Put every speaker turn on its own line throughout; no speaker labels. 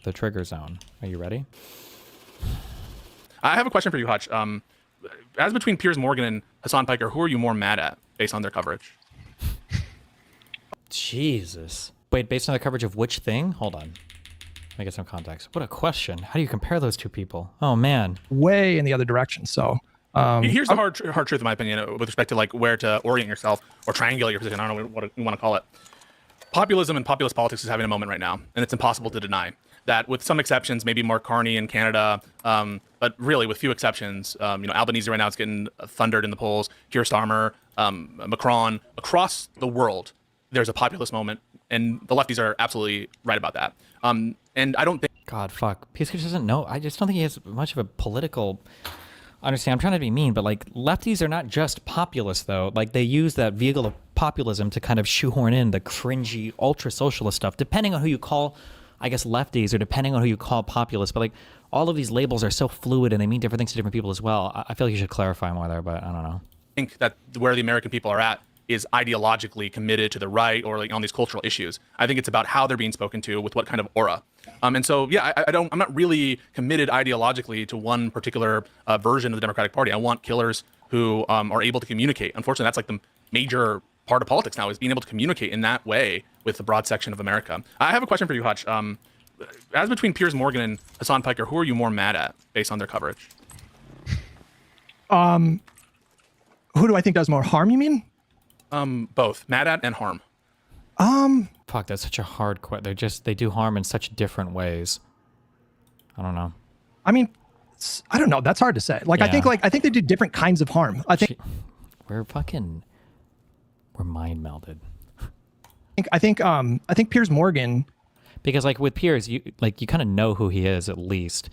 the trigger zone. Are you ready?
I have a question for you, Hutch. As between Piers Morgan and Hasan Piker, who are you more mad at based on their coverage?
Jesus. Wait, based on the coverage of which thing? Hold on. Let me get some context. What a question. How do you compare those two people? Oh, man.
Way in the other direction. So
here's the hard truth, in my opinion, with respect to like where to orient yourself or triangulate your position. I don't know what you want to call it. Populism and populist politics is having a moment right now, and it's impossible to deny that, with some exceptions, maybe Mark Carney in Canada, but really with few exceptions, Albanese right now is getting thundered in the polls, Keir Starmer, Macron, across the world, there's a populist moment, and the lefties are absolutely right about that. And I don't think...
God, fuck. Piers doesn't know. I just don't think he has much of a political... Understand, I'm trying to be mean, but like lefties are not just populists though. Like they use that vehicle of populism to kind of shoehorn in the cringy ultra socialist stuff, depending on who you call, I guess, lefties, or depending on who you call populists. But like all of these labels are so fluid and they mean different things to different people as well. I feel like you should clarify more there, but I don't know.
I think that where the American people are at is ideologically committed to the right, or like on these cultural issues. I think it's about how they're being spoken to with what kind of aura. And so, yeah, I'm not really committed ideologically to one particular version of the Democratic Party. I want killers who are able to communicate. Unfortunately, that's like the major part of politics now, is being able to communicate in that way with the broad section of America. I have a question for you, Hutch. As between Piers Morgan and Hasan Piker, who are you more mad at based on their coverage?
Who do I think does more harm, you mean?
Both mad at and harm.
Fuck, that's such a hard question. They do harm in such different ways. I don't know.
I mean, I don't know. That's hard to say. Like,
Yeah.
I think they do different kinds of harm. I think
We're mind melded.
I think Piers Morgan,
Because like with Piers, you kind of know who he is at least.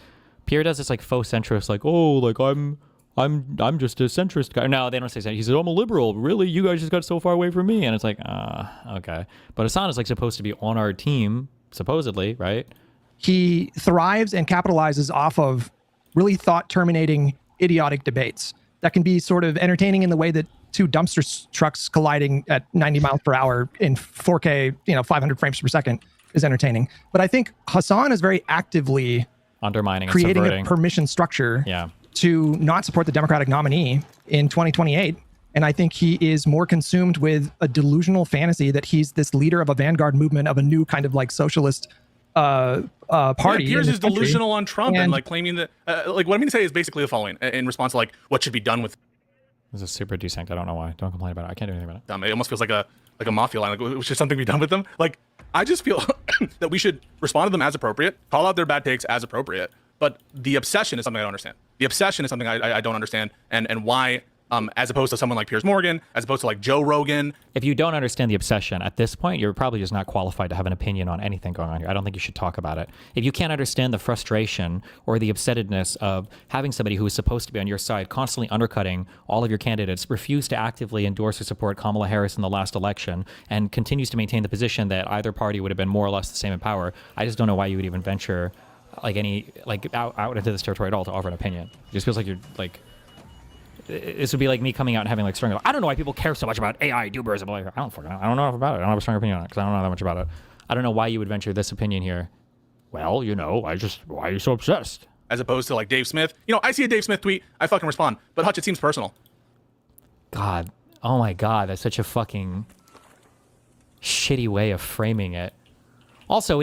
Piers does this like faux centrist, like, oh, like I'm just a centrist guy. No, they don't say that. He said, I'm a liberal. Really? You guys just got so far away from me. And it's like, okay. But Hasan is like supposed to be on our team, supposedly, right?
he thrives and capitalizes off of really thought-terminating, idiotic debates that can be sort of entertaining in the way that two dumpster trucks colliding at 90 miles per hour in 4K, 500 frames per second is entertaining. But I think Hasan is very actively
undermining and
creating
subverting
a permission structure to not support the Democratic nominee in 2028. And I think he is more consumed with a delusional fantasy that he's this leader of a vanguard movement of a new kind of like socialist party.
Yeah, Piers is delusional on Trump and like claiming that, like what I'm going to say is basically the following in response to like what should be done with.
This is super desynced. I don't know why. Don't complain about it. I can't do anything about it.
It almost feels like a mafia line. Like, should something be done with them? Like, I just feel that we should respond to them as appropriate, call out their bad takes as appropriate. But the obsession is something I don't understand. The obsession is something I don't understand, and why. As opposed to someone like Piers Morgan, as opposed to like Joe Rogan.
If you don't understand the obsession at this point, you're probably just not qualified to have an opinion on anything going on here. I don't think you should talk about it. If you can't understand the frustration or the upsettedness of having somebody who is supposed to be on your side constantly undercutting all of your candidates, refuse to actively endorse or support Kamala Harris in the last election, and continues to maintain the position that either party would have been more or less the same in power, I just don't know why you would even venture out into this territory at all to offer an opinion. It just feels like you're like... This would be like me coming out and having like strong. I don't know why people care so much about AI doobers. I don't know enough about it. I don't have a strong opinion on it because I don't know that much about it. I don't know why you would venture this opinion here. Well, why are you so obsessed?
As opposed to like Dave Smith. I see a Dave Smith tweet, I fucking respond. But Hutch, it seems personal.
God, oh my God, that's such a fucking shitty way of framing it. Also,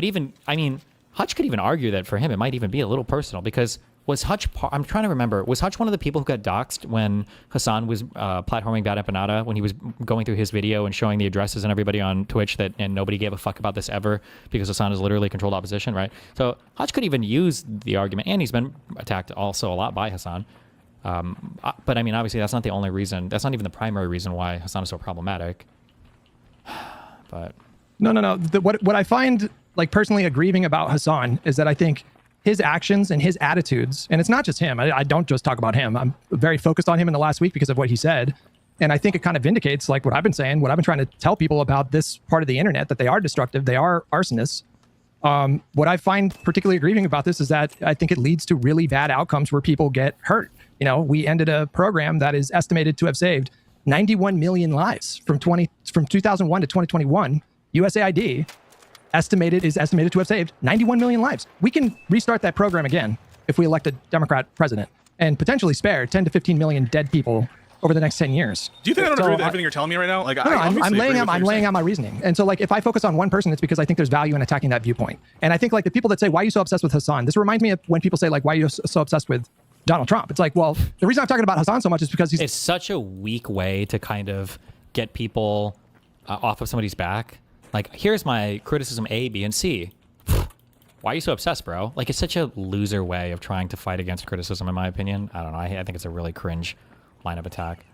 Hutch could even argue that for him it might even be a little personal because. Was Hutch, I'm trying to remember, was Hutch one of the people who got doxxed when Hasan was platforming Bad Empanada, when he was going through his video and showing the addresses and everybody on Twitch and nobody gave a fuck about this ever because Hasan is literally controlled opposition, right? So Hutch could even use the argument, and he's been attacked also a lot by Hasan. But obviously that's not the only reason, that's not even the primary reason why Hasan is so problematic. But...
No. What I find like personally aggrieving about Hasan is that I think his actions and his attitudes, and it's not just him. I don't just talk about him. I'm very focused on him in the last week because of what he said. And I think it kind of vindicates like what I've been saying, what I've been trying to tell people about this part of the internet, that they are destructive. They are arsonists. What I find particularly grieving about this is that I think it leads to really bad outcomes where people get hurt. We ended a program that is estimated to have saved 91 million lives from 2001 to 2021, USAID. is estimated to have saved 91 million lives. We can restart that program again if we elect a Democrat president and potentially spare 10 to 15 million dead people over the next 10 years.
Do you think I don't agree with everything you're telling me right now? Like,
no, I'm laying out my reasoning. And so like, if I focus on one person, it's because I think there's value in attacking that viewpoint. And I think like the people that say, why are you so obsessed with Hasan? This reminds me of when people say like, why are you so obsessed with Donald Trump? It's like, well, the reason I'm talking about Hasan so much is because
it's such a weak way to kind of get people off of somebody's back. Like, here's my criticism A, B, and C. Why are you so obsessed, bro? Like, it's such a loser way of trying to fight against criticism, in my opinion. I don't know. I think it's a really cringe line of attack.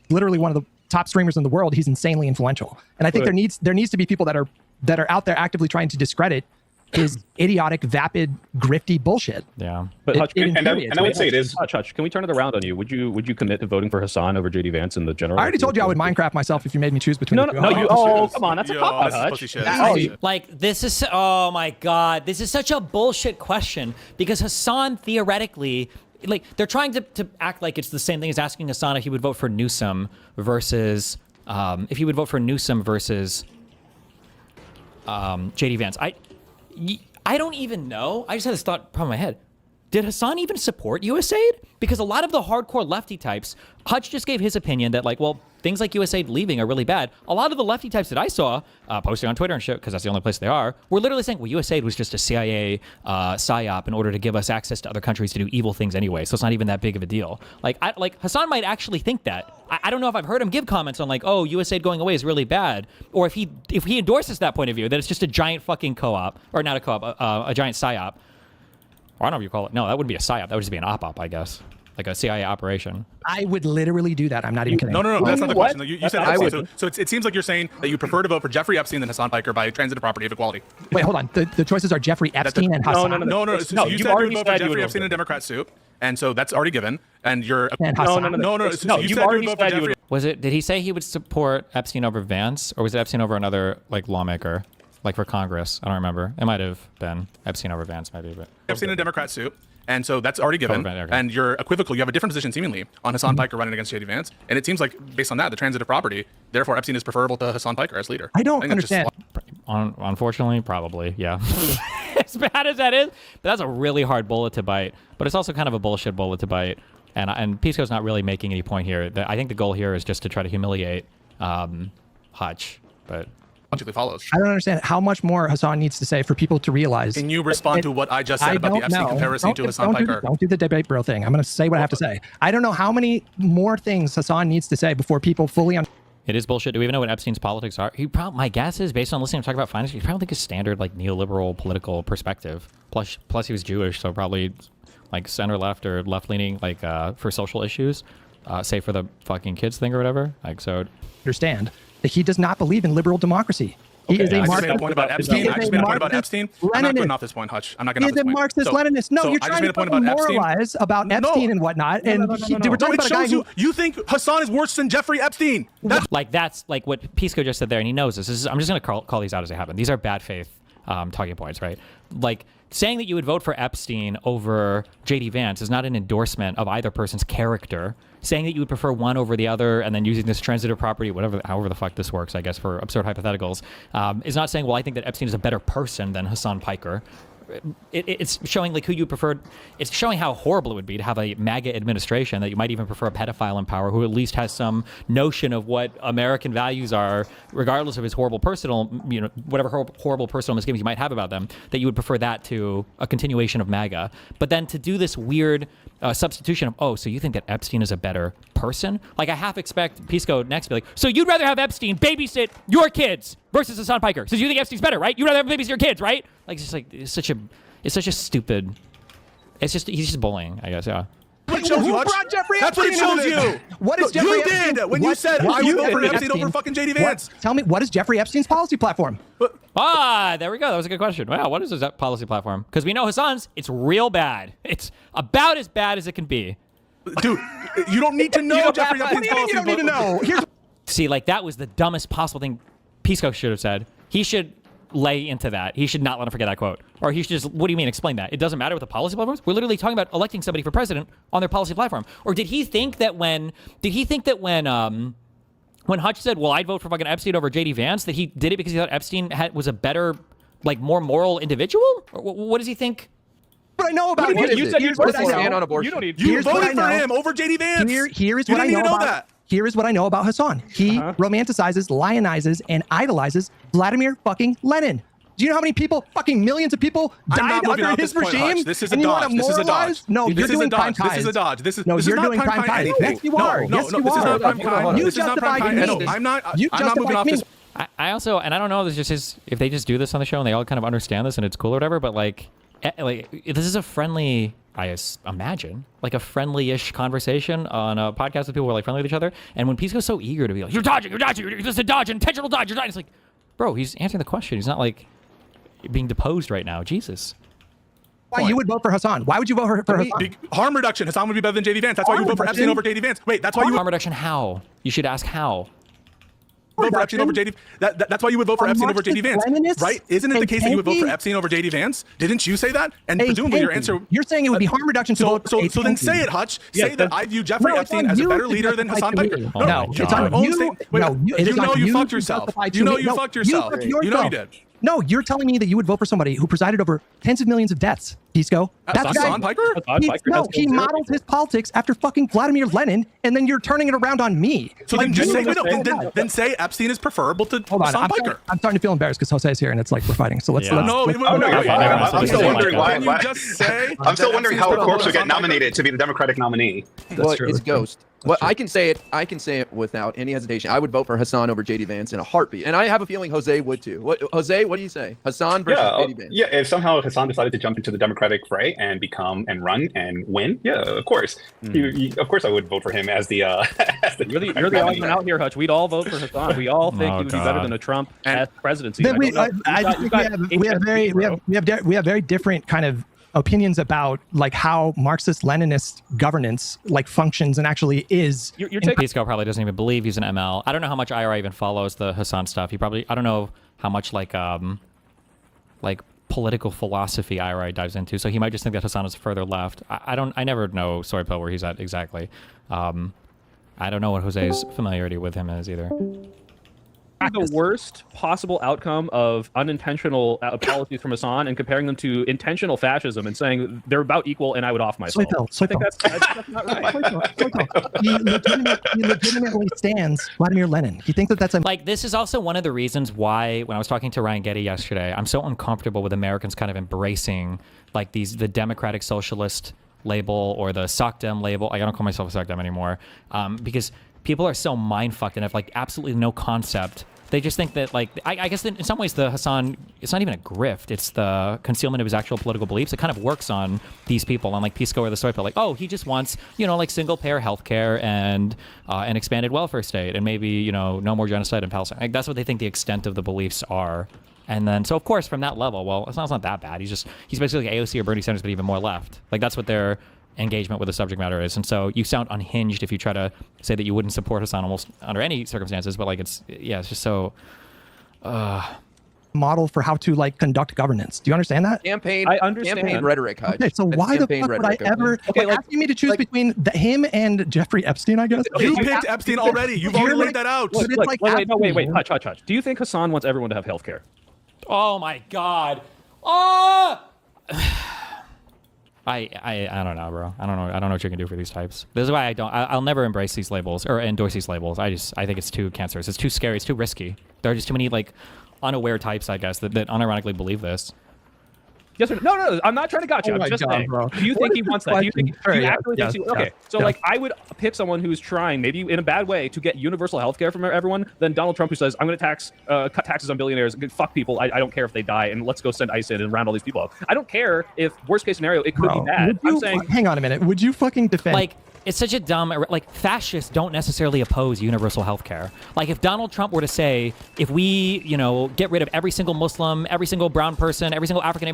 Literally one of the top streamers in the world. He's insanely influential. And I think there needs to be people that are out there actively trying to discredit his idiotic, vapid, grifty bullshit.
Yeah.
But Hutch, and I would say it is Hutch. Can we turn it around on you? Would you commit to voting for Hasan over JD Vance in the general?
I already told you I would Minecraft myself if you made me choose between
No,
the two.
no, oh, come on, that's a cop out, Hutch.
Like, this is, oh my God, this is such a bullshit question because Hasan theoretically, like, they're trying to act like it's the same thing as asking Hasan if he would vote for Newsom versus, JD Vance. I don't even know. I just had this thought pop in my head. Did Hasan even support USAID? Because a lot of the hardcore lefty types, Hutch just gave his opinion that, like, well, things like USAID leaving are really bad. A lot of the lefty types that I saw posting on Twitter and shit, because that's the only place they are, were literally saying, well, USAID was just a CIA psyop in order to give us access to other countries to do evil things anyway, so it's not even that big of a deal. Like Hasan might actually think that. I don't know if I've heard him give comments on like, oh, USAID going away is really bad, or if he endorses that point of view, that it's just a giant fucking co-op, or not a co-op, a giant psyop. Or I don't know if you call it. No, that wouldn't be a psyop. That would just be an op-op, I guess. Like a CIA operation.
I would literally do that. I'm not even kidding.
No, that's not the question. You said
I
Epstein. So it seems like you're saying that you prefer to vote for Jeffrey Epstein than Hasan Piker by transitive property of equality.
Wait, hold on. The choices are Jeffrey Epstein and Hasan.
No. So you said you would vote for Jeffrey Epstein in a Democrat suit, and so that's already given. And you're no. So you said you would vote for Jeffrey.
Was it? Did he say he would support Epstein over Vance, or was it Epstein over another like lawmaker, like for Congress? I don't remember. It might have been Epstein over Vance, maybe. But
Epstein in a Democrat suit. And so that's already given.
Okay.
And you're equivocal. You have a different position, seemingly, on Hasan Piker running against JD Vance. And it seems like, based on that, the transitive property, therefore Epstein is preferable to Hasan Piker as leader.
I don't understand.
Unfortunately, probably, yeah. As bad as that is, but that's a really hard bullet to bite. But it's also kind of a bullshit bullet to bite. And Pisco's not really making any point here. I think the goal here is just to try to humiliate Hutch. But
logically follows.
I don't understand how much more Hasan needs to say for people to realize.
Can you respond to what I just said about the Epstein comparison to Hasan Piker?
Don't do the debate bro thing. I'm going to say what I have to say. I don't know how many more things Hasan needs to say before people fully
It is bullshit. Do we even know what Epstein's politics are? My guess is, based on listening to talk about finance, he probably think a standard like neoliberal political perspective. Plus he was Jewish, so probably like center left or left leaning, like for social issues, say for the fucking kids thing or whatever. Like so.
Understand that he does not believe in liberal democracy. He is a
I just
Marxist.
made a point about Epstein. I just made a point about Epstein. I'm not getting off this point, Hutch. I'm not getting off this point.
He is a Marxist Leninist. No, you're trying to moralize about Epstein and whatnot. And we're talking about a guy who...
You think Hasan is worse than Jeffrey Epstein.
That's like what Pisco just said there, and he knows this. I'm just going to call these out as they happen. These are bad faith talking points, right? Like, saying that you would vote for Epstein over JD Vance is not an endorsement of either person's character. Saying that you would prefer one over the other and then using this transitive property, however the fuck this works, I guess, for absurd hypotheticals, is not saying, well, I think that Epstein is a better person than Hasan Piker. It's showing like who you preferred. It's showing how horrible it would be to have a MAGA administration that you might even prefer a pedophile in power who at least has some notion of what American values are, regardless of his horrible personal, whatever horrible personal misgivings you might have about them, that you would prefer that to a continuation of MAGA. But then to do this weird substitution of, oh, so you think that Epstein is a better person? Like, I half expect Pisco next to be like, so you'd rather have Epstein babysit your kids versus Hasan Piker? So you think Epstein's better, right? You'd rather have him babysit your kids, right? Like, it's such a stupid. He's just bullying, I guess. Yeah.
Who brought Jeffrey Epstein?
That's what it shows you.
What is Jeffrey Epstein?
You did when you said I would vote for Epstein over fucking JD Vance.
Tell me, what is Jeffrey Epstein's policy platform?
There we go. That was a good question. Wow, what is his policy platform? Because we know Hasan's, it's real bad. It's about as bad as it can be.
Dude, you don't need to know Jeffrey Epstein's policy
platform. You don't need to know.
See, like, that was the dumbest possible thing Pisco should have said. He should lay into that. He should not let him forget that quote. Or he should just, what do you mean, explain that? It doesn't matter what the policy platform is? We're literally talking about electing somebody for president on their policy platform. Or did he think that when when Hutch said, well, I'd vote for fucking Epstein over JD Vance, that he did it because he thought Epstein was a better, like, more moral individual? Or what does he think?
What I know about
What
him.
is it?
Here's what I know.
Stand on abortion.
You don't need.
You
Here's what
voted
I
for
know.
him over JD Vance.
Here is
You
what I
didn't
know
even know
about.
that.
Here is what I know about Hasan. He romanticizes, lionizes, and idolizes Vladimir fucking Lenin. Do you know how many people, fucking millions of people,
I'm
died
not moving
under
off
his
this point,
regime?
Hutch. This is a
and you
dodge.
wanna
This is a
moralize?
dodge.
No,
This
you're
is a
doing
dodge.
prime
This is
ties.
a dodge. This is
No,
this
you're
is not
doing
prime
prime
time.
ties. Yes, you are.
No,
Yes,
no,
you
this is
are.
not prime
Hold
time.
on. You
This is not prime
justified
time.
me.
No, I'm not.
You
I'm not moving
justified
off
me.
this.
I also, and I don't know, this just if they just do this on the show and they all kind of understand this and it's cool or whatever, but like this is a friendly, I imagine, like a friendly-ish conversation on a podcast with people who are like friendly with each other. And when Pisco's so eager to be like, you're dodging, you're just a dodge, intentional dodge, you're dodging. It's like, bro, he's answering the question. He's not like being deposed right now. Jesus.
Why you would vote for Hasan? Why would you vote for Hasan?
Harm reduction. Hasan would be better than JD Vance. That's why you vote for Epstein over JD Vance. Wait, that's why you would
Harm reduction, how? You should ask how.
vote for Epstein over JD. That's why you would vote for Epstein over JD Vance,
Marxist
right? Isn't it the case that you would vote for
Leninist?
Epstein over JD Vance? Didn't you say that? And
Hey,
presumably your
thank you.
answer.
You're saying it would be harm reduction to vote for
So then say it, Hutch. Say that I view Jeffrey
No, it's
Epstein
on
as a
you
better
to
leader than
justify
Hasan
to
Piker.
me.
Oh
No,
my
it's on
God.
you.
Wait,
No, it
you
is
know
on
you fucked
to
yourself.
justify to
You know
me.
you
No,
fucked yourself.
fucked
You know you
yourself.
did.
No, you're telling me that you would vote for somebody who presided over tens of millions of deaths, Pisco. That's
Hasan Piker?
He modeled his politics after fucking Vladimir Lenin, and then you're turning it around on me.
So then just say then say Epstein is preferable to
Hold on,
Hasan Piker.
I'm starting to feel embarrassed because Jose is here, and it's like we're fighting. So let's.
Yeah.
let's
No,
let's-
wait,
you're fine. I'm still wondering why.
Can you just say?
I'm still wondering how a corpse would get
Hasan Piker?
nominated to be the Democratic nominee.
Well,
true.
it's Ghost. Well, I can say it. I can say it without any hesitation. I would vote for Hasan over JD Vance in a heartbeat, and I have a feeling Jose would too. Jose, what do you say? Hasan versus JD Vance?
Yeah. If somehow Hasan decided to jump into the Democratic fray and become and run and win, yeah, of course. Of course, I would vote for him as the. As the
You're the odd one out here, Hutch. We'd all vote for Hasan. We all think he would be better than a Trump presidency.
Then we
I don't know.
we have very different kind of opinions about like how Marxist Leninist governance like functions and actually is.
You're taking.
Pisco probably doesn't even believe he's an ML. I don't know how much IRA even follows the Hasan stuff. He probably, I don't know how much like political philosophy IRA dives into. So he might just think that Hasan is further left. I never know SoyPill where he's at exactly. I don't know what Jose's familiarity with him is either.
The worst possible outcome of unintentional policies from Hasan and comparing them to intentional fascism and saying they're about equal and I would off myself. I think that's not right.
He legitimately stands Vladimir Lenin. He thinks that that's a
Like, this is also one of the reasons why, when I was talking to Ryan Getty yesterday, I'm so uncomfortable with Americans kind of embracing like the Democratic Socialist label or the SocDem label. I don't call myself a SocDem anymore, because people are so mind fucked and have like absolutely no concept. They just think that, like, I guess in some ways the Hasan, it's not even a grift. It's the concealment of his actual political beliefs. It kind of works on these people, on like Pisco or TheSoyPill. Like, oh, he just wants, like single payer healthcare and an expanded welfare state and maybe, no more genocide in Palestine. Like, that's what they think the extent of the beliefs are. And then, so of course, from that level, well, it's not that bad. He's basically like AOC or Bernie Sanders, but even more left. Like, that's what their engagement with the subject matter is. And so you sound unhinged if you try to say that you wouldn't support Hasan almost under any circumstances, but like it's just so
model for how to like conduct governance. Do you understand that?
Campaign.
I understand.
Campaign rhetoric, Hutch.
Okay, so
That's
why the
campaign
fuck would I
rhetoric,
ever
okay?
asking me to choose between him and Jeffrey Epstein, I guess?
You picked Epstein already. You've already laid that out.
But it's
Look,
like
wait, Hutch. Do you think Hasan wants everyone to have health care?
oh my God. Oh! I don't know, bro. I don't know what you can do for these types. This is why I'll never embrace these labels or endorse these labels. I think it's too cancerous. It's too scary. It's too risky. There are just too many like unaware types, I guess, that unironically believe this.
Yes or no? No, I'm not trying to gotcha.
Oh my
I'm just
God,
saying.
bro.
Do you think he wants that? Do you think
Sure,
do you
yeah,
actually
yeah,
think okay? So
yeah.
like I would pick someone who's trying, maybe in a bad way, to get universal health care from everyone than Donald Trump, who says, I'm going to cut taxes on billionaires, fuck people, I don't care if they die, and let's go send ICE in and round all these people up. I don't care if worst case scenario it could
Bro,
be bad.
would you-
I'm saying
hang on a minute. Would you fucking defend
Like, it's such a dumb, like, fascists don't necessarily oppose universal health care. Like, if Donald Trump were to say, if we, get rid of every single Muslim, every single brown person, every single African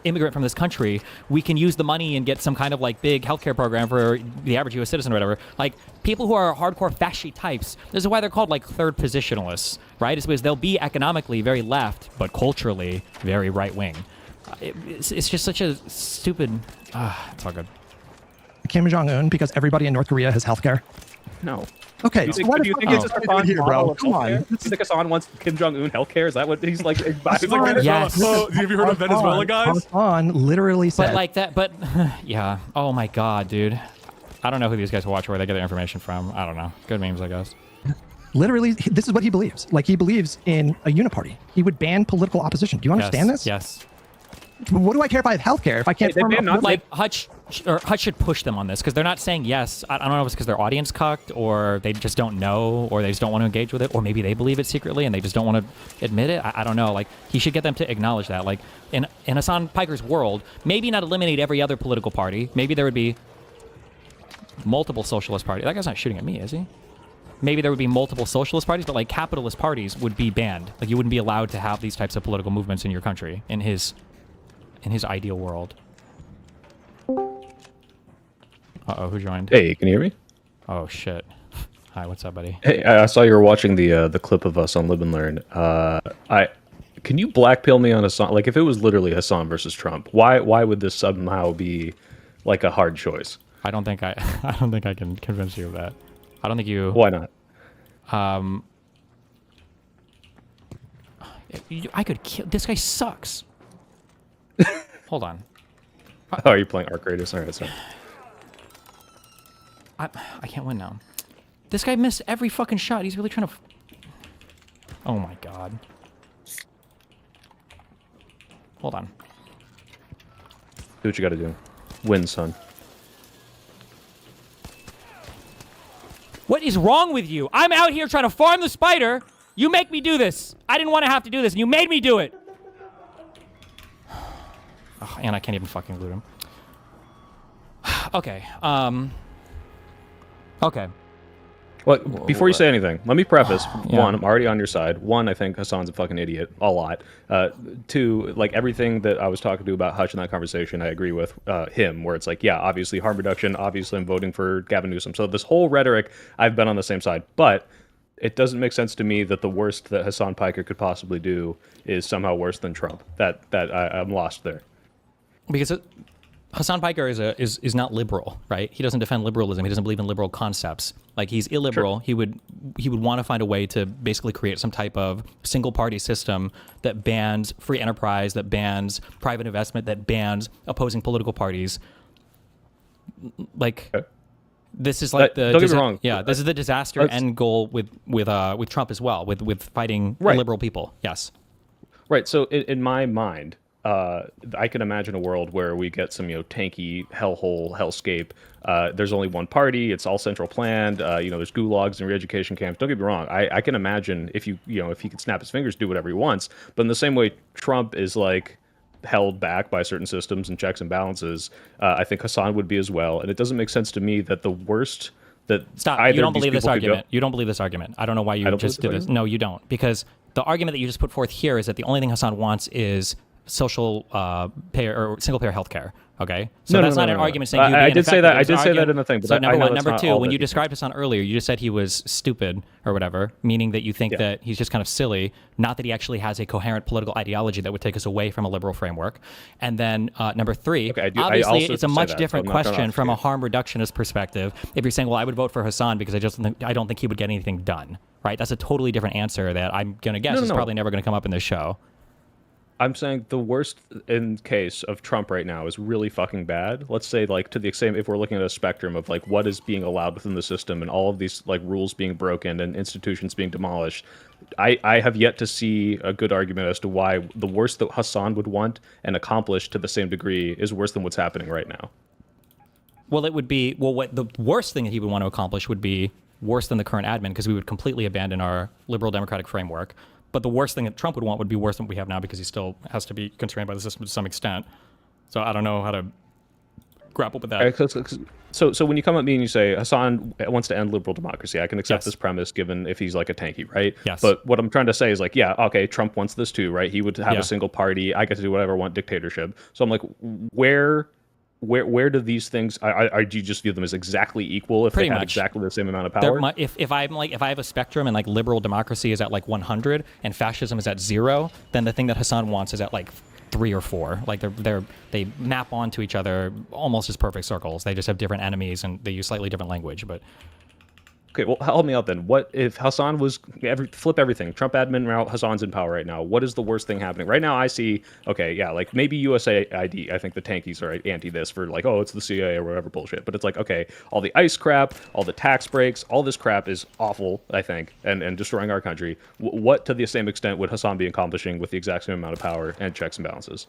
immigrant from this country, we can use the money and get some kind of, like, big healthcare program for the average U.S. citizen or whatever. Like, people who are hardcore fascist types, this is why they're called, like, third positionalists, right? It's because they'll be economically very left, but culturally very right-wing. It's just such a stupid... it's all good.
Kim Jong-un because everybody in North Korea has healthcare?
no.
Okay,
Do
so
you
what
think, do you think it's just a fun
here, bro?
model of
Come on.
healthcare? Do you think Hasan wants Kim Jong-un healthcare? Is that what he's like?
It's like Venezuela.
Yes.
Oh, have you heard of Venezuela, guys?
Hassan literally said.
But like that, but yeah. Oh my god, dude. I don't know who these guys watch, where they get their information from. I don't know. Good memes, I guess.
Literally, this is what he believes. Like, he believes in a uniparty. He would ban political opposition. Do you understand this?
Yes.
What do I care if I have healthcare if I can't
They
form
ban
a
not-
Like Hutch should push them on this, because they're not saying yes. I don't know if it's because their audience cucked, or they just don't know, or they just don't want to engage with it, or maybe they believe it secretly and they just don't want to admit it. I don't know. Like, he should get them to acknowledge that. Like, in Hasan Piker's world, maybe not eliminate every other political party. Maybe there would be multiple socialist parties. That guy's not shooting at me, is he? Maybe there would be multiple socialist parties, but like capitalist parties would be banned. Like, you wouldn't be allowed to have these types of political movements in your country, in his ideal world. Uh-oh, who joined?
Hey, can you hear me?
Oh, shit. Hi, what's up, buddy?
Hey, I saw you were watching the clip of us on LIb Learn. Can you blackpill me on Hasan? Like, if it was literally Hasan versus Trump, why would this somehow be like a hard choice?
I don't think I can convince you of that. I don't think you.
Why not?
I could kill. This guy sucks. Hold on.
Oh, are you playing Arc Raiders? All right, sorry.
I can't win now. This guy missed every fucking shot. He's really trying to. Oh my god. Hold on.
Do what you got to do. Win, son.
What is wrong with you? I'm out here trying to farm the spider. You make me do this. I didn't want to have to do this, and you made me do it. Oh, and I can't even fucking loot him. Okay. Okay.
Well, before you say anything, let me preface.
Yeah.
One, I'm already on your side. One, I think Hasan's a fucking idiot. A lot. Two, like everything that I was talking to about Hutch in that conversation, I agree with him, where it's like, yeah, obviously harm reduction, obviously I'm voting for Gavin Newsom. So this whole rhetoric, I've been on the same side. But it doesn't make sense to me that the worst that Hasan Piker could possibly do is somehow worse than Trump. I'm lost there.
Because Hasan Piker is not liberal, right? He doesn't defend liberalism. He doesn't believe in liberal concepts. Like, he's illiberal. Sure. He would want to find a way to basically create some type of single party system that bans free enterprise, that bans private investment, that bans opposing political parties. Like, okay. This is like
don't get me wrong.
Yeah, this is the disaster end goal with Trump as well, with fighting illiberal people. Yes.
Right. So in my mind, I can imagine a world where we get some, tanky hellhole, hellscape. There's only one party. It's all central planned. There's gulags and re-education camps. Don't get me wrong. I can imagine if he could snap his fingers, do whatever he wants. But in the same way, Trump is like held back by certain systems and checks and balances. I think Hasan would be as well. And it doesn't make sense to me that the worst that
stop. You don't believe this argument. You don't believe this argument. I don't know why you just did this. No, you don't. Because the argument that you just put forth here is that the only thing Hasan wants is social payer or single payer healthcare. Okay, so that's not an argument saying you.
I did say that. I did say that in the thing. But
so number one, number two, when you
described
described Hasan earlier, you just said he was stupid or whatever, meaning that you think that he's just kind of silly, not that he actually has a coherent political ideology that would take us away from a liberal framework. And then number three, obviously, it's a much different question from a harm reductionist perspective. If you're saying, well, I would vote for Hasan because I don't think he would get anything done. Right? That's a totally different answer that I'm gonna guess is probably never gonna come up in this show.
I'm saying the worst in case of Trump right now is really fucking bad. Let's say, like, to the extent, if we're looking at a spectrum of like what is being allowed within the system and all of these like rules being broken and institutions being demolished, I have yet to see a good argument as to why the worst that Hasan would want and accomplish to the same degree is worse than what's happening right now.
Well, it would be what the worst thing that he would want to accomplish would be worse than the current admin, because we would completely abandon our liberal democratic framework. But the worst thing that Trump would want would be worse than what we have now, because he still has to be constrained by the system to some extent. So I don't know how to grapple with that.
So when you come at me and you say Hasan wants to end liberal democracy, I can accept this premise given if he's like a tanky, right?
Yes.
But what I'm trying to say is like, yeah, okay, Trump wants this too, right? He would have a single party. I get to do whatever I want, dictatorship. So I'm like, where do these things? Do you just view them as exactly equal if they have exactly the same amount of power?
If I have a spectrum and like liberal democracy is at like 100 and fascism is at 0, then the thing that Hasan wants is at like 3 or 4. Like they map onto each other almost as perfect circles. They just have different enemies and they use slightly different language. But
Okay, well, help me out then. What if Hasan was flip everything? Trump admin route, Hasan's in power right now. What is the worst thing happening right now? I see. Okay, yeah, like maybe USAID. I think the tankies are anti this for like, oh, it's the CIA or whatever bullshit. But it's like, okay, all the ICE crap, all the tax breaks, all this crap is awful. I think, and destroying our country. What to the same extent would Hasan be accomplishing with the exact same amount of power and checks and balances?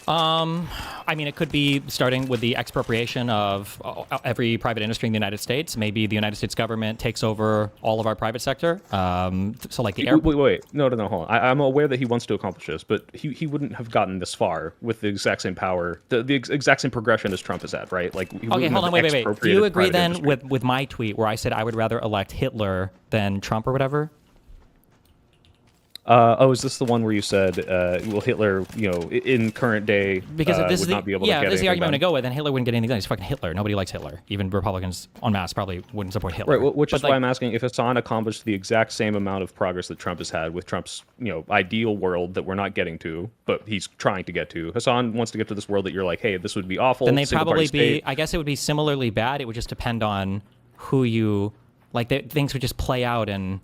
I mean, it could be starting with the expropriation of every private industry in the United States. Maybe the United States government takes over all of our private sector. So like the air.
Wait. No, hold on. I'm aware that he wants to accomplish this, but he wouldn't have gotten this far with the exact same power, the exact same progression as Trump has had, right? Like,
okay, hold on, wait. Do you agree then with my tweet where I said I would rather elect Hitler than Trump or whatever?
Is this the one where you said, well, Hitler, in current day,
because this
would not be able to get
this is the argument I'm
done?
going to go with, and Hitler wouldn't get anything done. He's fucking Hitler. Nobody likes Hitler. Even Republicans en masse probably wouldn't support Hitler.
Right, which is why I'm asking if Hasan accomplished the exact same amount of progress that Trump has had with Trump's, ideal world that we're not getting to, but he's trying to get to. Hasan wants to get to this world that you're like, hey, this would be awful.
Then they'd probably be, I guess it would be similarly bad. It would just depend on who you, like, things would just play out in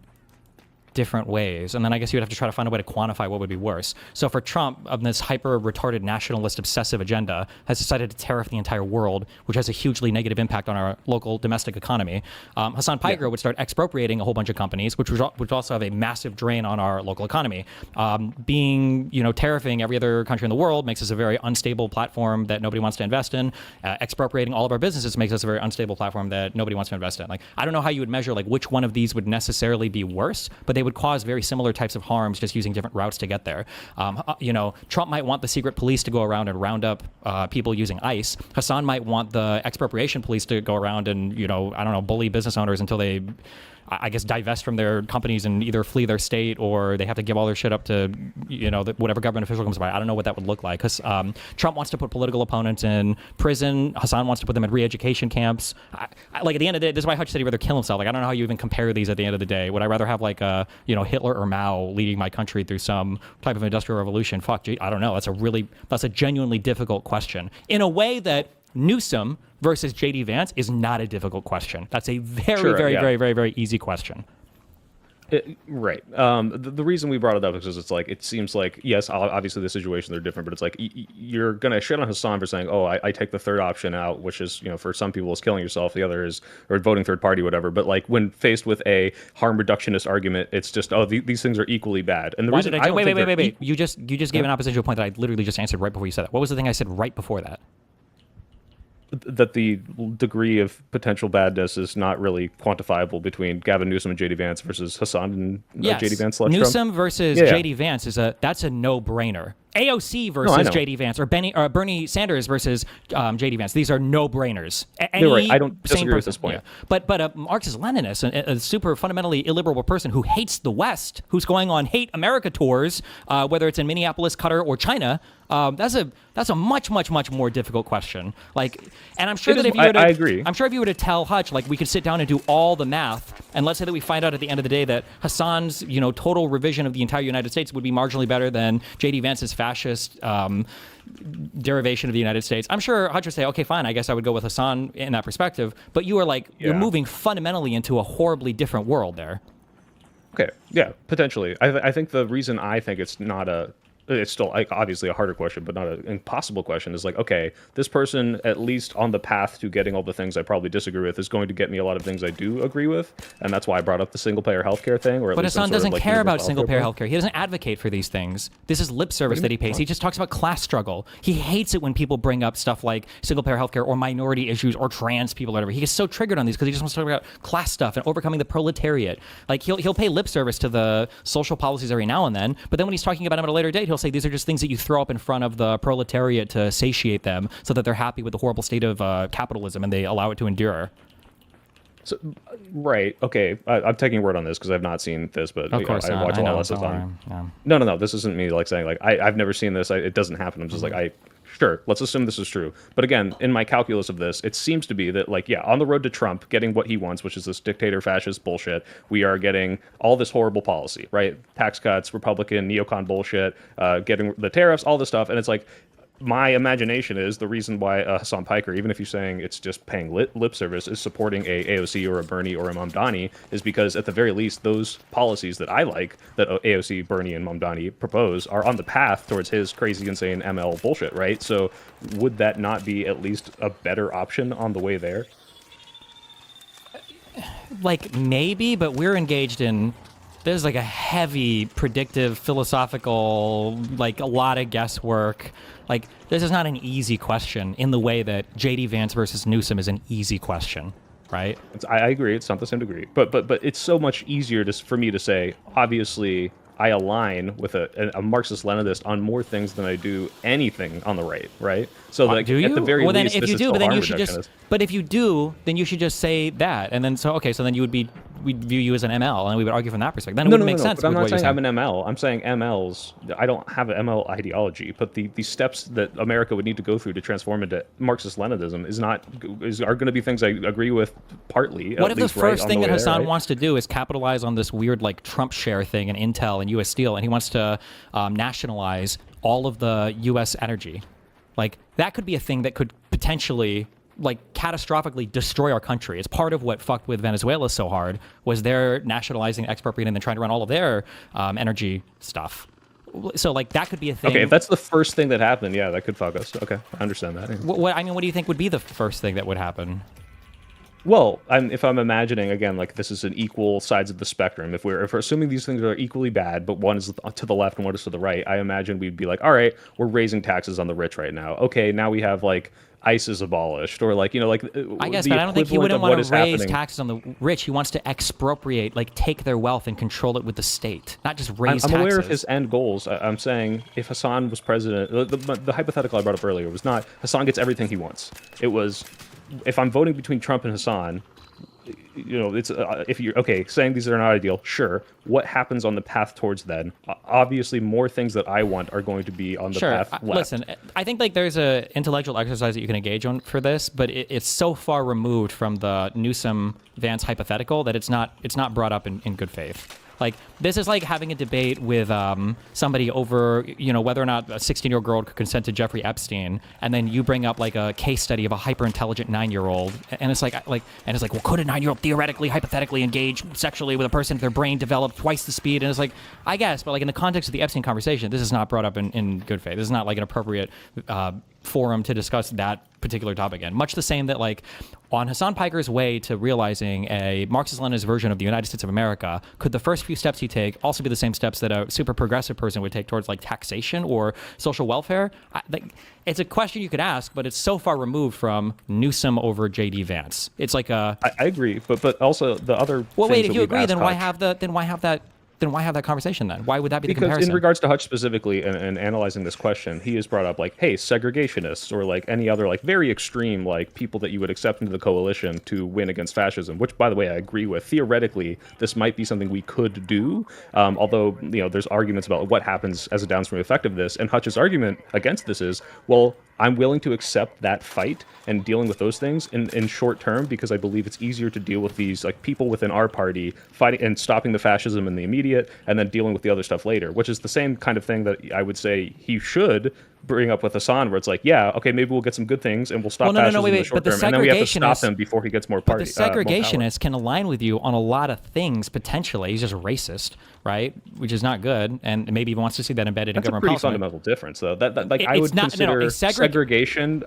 different ways, and then I guess you would have to try to find a way to quantify what would be worse. So for Trump, of this hyper retarded nationalist obsessive agenda, has decided to tariff the entire world, which has a hugely negative impact on our local domestic economy. Hasan Piker would start expropriating a whole bunch of companies, which would also have a massive drain on our local economy. Tariffing every other country in the world makes us a very unstable platform that nobody wants to invest in. Expropriating all of our businesses makes us a very unstable platform that nobody wants to invest in. Like, I don't know how you would measure like which one of these would necessarily be worse, but they would cause very similar types of harms just using different routes to get there. Trump might want the secret police to go around and round up people using ICE. Hasan might want the expropriation police to go around and, bully business owners until they, I guess, divest from their companies and either flee their state or they have to give all their shit up to, whatever government official comes by. I don't know what that would look like. Because Trump wants to put political opponents in prison. Hasan wants to put them in re-education camps. Like, at the end of the day, this is why Hutch said he'd rather kill himself. Like, I don't know how you even compare these at the end of the day. Would I rather have, like, Hitler or Mao leading my country through some type of industrial revolution? Fuck, I don't know. That's a genuinely difficult question. In a way that Newsom versus JD Vance is not a difficult question. That's a very easy question.
Right. The reason we brought it up is because it's like, it seems like, yes, obviously the situations are different, but it's like you're going to shit on Hasan for saying, oh, I take the third option out, which is, for some people is killing yourself. The other is, or voting third party, whatever. But like when faced with a harm reductionist argument, it's just, oh, these things are equally bad. And the reason
wait. You just gave an opposition to a point that I literally just answered right before you said that. What was the thing I said right before that?
That the degree of potential badness is not really quantifiable between Gavin Newsom and JD Vance versus Hasan and JD Vance.
Newsom versus JD Vance that's a no-brainer. AOC versus JD Vance, or Bernie Sanders versus JD Vance. These are no-brainers.
You're right. I don't disagree with this point.
Yeah. But a Marxist Leninist, a super fundamentally illiberal person who hates the West, who's going on hate America tours, whether it's in Minneapolis, Qatar, or China, that's a much more difficult question. Like, and I'm sure that if you were to,
I agree.
I'm sure if you were to tell Hutch, like, we could sit down and do all the math, and let's say that we find out at the end of the day that Hasan's total revision of the entire United States would be marginally better than JD Vance's fascist derivation of the United States. I'm sure Hutch would say, okay, fine, I guess I would go with Hasan in that perspective. But you are like, you're moving fundamentally into a horribly different world there.
Okay, yeah, potentially. I think the reason I think it's still obviously a harder question, but not an impossible question, is like, okay, this person, at least on the path to getting all the things I probably disagree with, is going to get me a lot of things I do agree with, and that's why I brought up the single-payer healthcare thing. But
Hasan doesn't care about single-payer healthcare. He doesn't advocate for these things. This is lip service that he pays. He just talks about class struggle. He hates it when people bring up stuff like single-payer healthcare or minority issues or trans people or whatever. He gets so triggered on these because he just wants to talk about class stuff and overcoming the proletariat. Like, he'll pay lip service to the social policies every now and then, but then when he's talking about them at a later date, he'll say these are just things that you throw up in front of the proletariat to satiate them so that they're happy with the horrible state of capitalism and they allow it to endure.
So, right. Okay. I'm taking word on this because I've not seen this, but
of course
I watch a lot of stuff on.
Yeah.
No. This isn't me like saying like I've never seen this. It doesn't happen. I'm just like sure, let's assume this is true. But again, in my calculus of this, it seems to be that, like, yeah, on the road to Trump getting what he wants, which is this dictator fascist bullshit, we are getting all this horrible policy, right? Tax cuts, Republican, neocon bullshit, getting the tariffs, all this stuff. And it's like, my imagination is the reason why Hasan Piker, even if you're saying it's just paying lip service, is supporting a AOC or a Bernie or a Mamdani, is because at the very least those policies that I like, that AOC, Bernie, and Mamdani propose, are on the path towards his crazy, insane ML bullshit, right? So would that not be at least a better option on the way there?
Like, maybe, but we're engaged in, there's like a heavy predictive philosophical, like a lot of guesswork. Like, this is not an easy question in the way that JD Vance versus Newsom is an easy question, right?
I agree, it's not the same degree, but it's so much easier for me to say, obviously I align with a Marxist Leninist on more things than I do anything on the right, right? So like,
do you?
at the very
well, then
least,
if
this
you
is
do,
still
but then
harm
you should just.
reductionist.
But if you do, then you should just say that, and then so then you would be, we'd view you as an ML, and we would argue from that perspective. Then it wouldn't make sense.
But I'm
with
not
what
saying
you're
I'm an ML. I'm saying MLs. I don't have an ML ideology, but the steps that America would need to go through to transform into Marxist Leninism are going to be things I agree with partly.
What if the first thing that Hasan
right?
wants to do is capitalize on this weird like Trump share thing in Intel and U.S. Steel, and he wants to nationalize all of the U.S. energy? Like, that could be a thing that could potentially like catastrophically destroy our country. It's part of what fucked with Venezuela so hard, was their nationalizing, expropriating, and then trying to run all of their energy stuff. So like that could be a thing.
Okay, if that's the first thing that happened, yeah, that could fuck us. Okay, I understand that.
What do you think would be the first thing that would happen?
Well, if I'm imagining, again, like this is an equal sides of the spectrum. If we're assuming these things are equally bad, but one is to the left and one is to the right, I imagine we'd be like, all right, we're raising taxes on the rich right now. Okay, now we have like ICE is abolished, or like, you know, like
I guess, but I don't think he wouldn't want to raise taxes on the rich. He wants to expropriate, like take their wealth and control it with the state, not just raise taxes.
I'm aware of his end goals. I'm saying if Hasan was president, the hypothetical I brought up earlier was not Hasan gets everything he wants. It was, if I'm voting between Trump and Hasan, you know, it's if you're okay saying these are not ideal, sure. What happens on the path towards then? Obviously, more things that I want are going to be on the path left.
Listen, I think like there's a intellectual exercise that you can engage on for this, but it's so far removed from the Newsom Vance hypothetical that it's not brought up in good faith. Like, this is like having a debate with somebody over, you know, whether or not a 16-year-old girl could consent to Jeffrey Epstein, and then you bring up like a case study of a hyper-intelligent 9-year-old, and it's like, well, could a 9-year-old theoretically, hypothetically engage sexually with a person if their brain developed twice the speed? And it's like, I guess, but like in the context of the Epstein conversation, this is not brought up in good faith. This is not like an appropriate forum to discuss that particular topic again. Much the same that like on Hasan Piker's way to realizing a Marxist-Leninist version of the United States of America, could the first few steps he take also be the same steps that a super progressive person would take towards like taxation or social welfare? It's a question you could ask, but it's so far removed from Newsom over JD Vance. It's like a.
I agree, but also the other.
Well, wait. If you agree, then why have that conversation then? Why would that be the comparison?
Because in regards to Hutch specifically and analyzing this question, he has brought up like, hey, segregationists or like any other like very extreme like people that you would accept into the coalition to win against fascism, which by the way, I agree with. Theoretically, this might be something we could do, although, you know, there's arguments about what happens as a downstream effect of this. And Hutch's argument against this is, well, I'm willing to accept that fight and dealing with those things in short term because I believe it's easier to deal with these like people within our party fighting and stopping the fascism in the immediate and then dealing with the other stuff later, which is the same kind of thing that I would say he should bring up with Hasan, where it's like, yeah, okay, maybe we'll get some good things and we'll stop fascism in the short term, and then we have to stop him before he gets more party.
But the segregationist can align with you on a lot of things potentially. He's just racist, right? Which is not good, and maybe he wants to see that embedded in government policy.
That's a pretty fundamental difference, though. That like I would consider segregation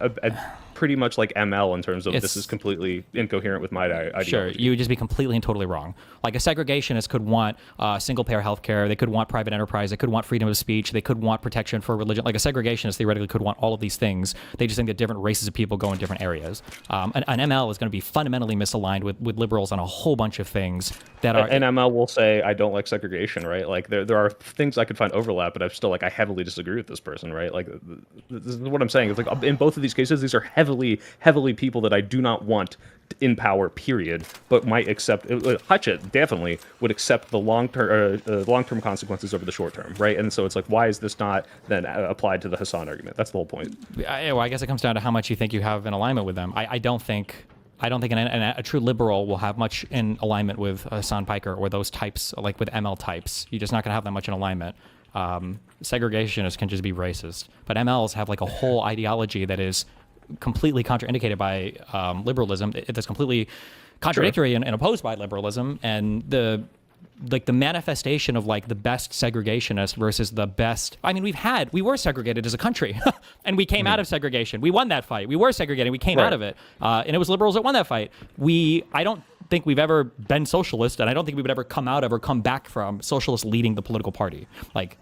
pretty much like ML in terms of this is completely incoherent with my ideology.
Sure, you would just be completely and totally wrong. Like a segregationist could want single-payer healthcare, they could want private enterprise, they could want freedom of speech, they could want protection for religion. Like a segregationist theoretically could want all of these things. They just think that different races of people go in different areas. An ML is going to be fundamentally misaligned with liberals on a whole bunch of things that are.
And ML will say, I don't like segregation, right? Like there are things I could find overlap, but I'm still like, I heavily disagree with this person, right? Like this is what I'm saying. It's like in both of these cases, these are heavily people that I do not want in power, period, but might accept. Hutch definitely would accept the long-term consequences over the short term, right? And so it's like, why is this not then applied to the Hasan argument? That's the whole point.
Well, I guess it comes down to how much you think you have in alignment with them. I don't think I don't think a true liberal will have much in alignment with Hasan Piker or those types, like with ML types. You're just not going to have that much in alignment. Segregationists can just be racist, but MLs have like a whole ideology that is completely contraindicated by liberalism. That's completely contradictory and opposed by liberalism, and the manifestation of like the best segregationist versus the best. I mean, we were segregated as a country, and we came out of segregation. We won that fight. We were segregated. We came out of it, and it was liberals that won that fight. I don't think we've ever been socialist, and I don't think we would ever come out of or come back from socialists leading the political party. Like,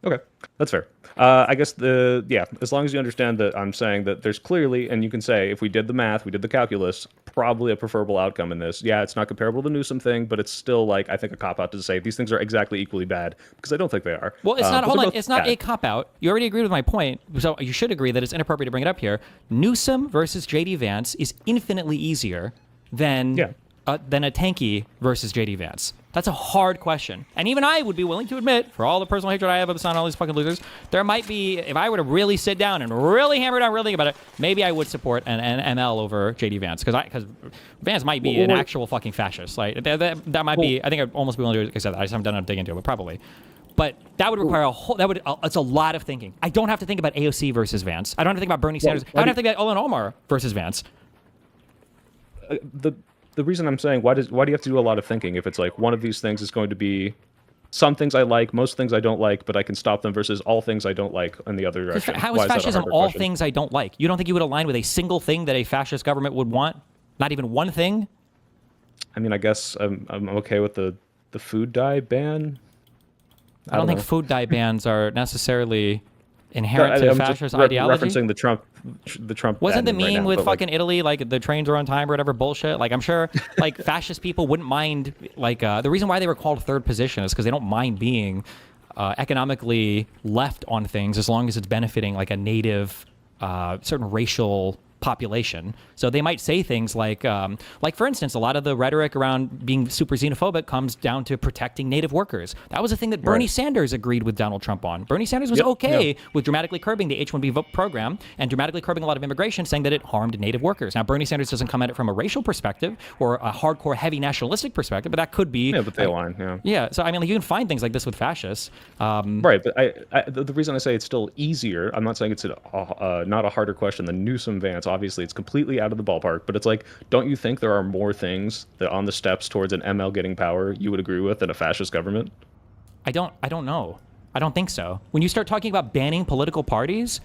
Okay, that's fair. I guess as long as you understand that I'm saying that there's clearly, and you can say if we did the math, we did the calculus, probably a preferable outcome in this. Yeah, it's not comparable to the Newsom thing, but it's still like I think a cop out to say these things are exactly equally bad because I don't think they are.
Well, it's not. Hold on, it's not a cop out. You already agreed with my point, so you should agree that it's inappropriate to bring it up here. Newsom versus JD Vance is infinitely easier than a tanky versus JD Vance. That's a hard question. And even I would be willing to admit, for all the personal hatred I have of Hasan and all these fucking losers, there might be, if I were to really sit down and really hammer down, really think about it, maybe I would support an ML over JD Vance. Because Vance might be an actual fucking fascist. Like, that might be, I think I'd almost be willing to accept that. I just haven't done enough digging into it, but probably. But that would require it's a lot of thinking. I don't have to think about AOC versus Vance. I don't have to think about Bernie Sanders. I don't have to think about Ilhan Omar versus Vance.
The reason I'm saying why do you have to do a lot of thinking if it's like one of these things is going to be some things I like, most things I don't like, but I can stop them versus all things I don't like in the other direction.
How is fascism all things I don't like? You don't think you would align with a single thing that a fascist government would want? Not even one thing?
I mean, I guess I'm okay with the food dye ban.
I don't think food dye bans are necessarily inherent to fascist ideology.
Referencing the Trump.
Wasn't the meme
right now,
with fucking Italy like the trains are on time or whatever bullshit? Like I'm sure like fascist people wouldn't mind like the reason why they were called third position is because they don't mind being economically left on things as long as it's benefiting like a native certain racial population. So they might say things like for instance, a lot of the rhetoric around being super xenophobic comes down to protecting native workers. That was a thing that Bernie Sanders agreed with Donald Trump on. Bernie Sanders was with dramatically curbing the H-1B vote program and dramatically curbing a lot of immigration, saying that it harmed native workers. Now, Bernie Sanders doesn't come at it from a racial perspective or a hardcore, heavy nationalistic perspective, but that could be.
Yeah, but they align.
Yeah. So I mean, like, you can find things like this with fascists.
Right, but the reason I say it's still easier, I'm not saying it's not a harder question than Newsom Vance. Obviously, it's completely out of the ballpark, but it's like, don't you think there are more things that on the steps towards an ML getting power you would agree with than a fascist government?
I don't know. I don't think so. When you start talking about banning political parties,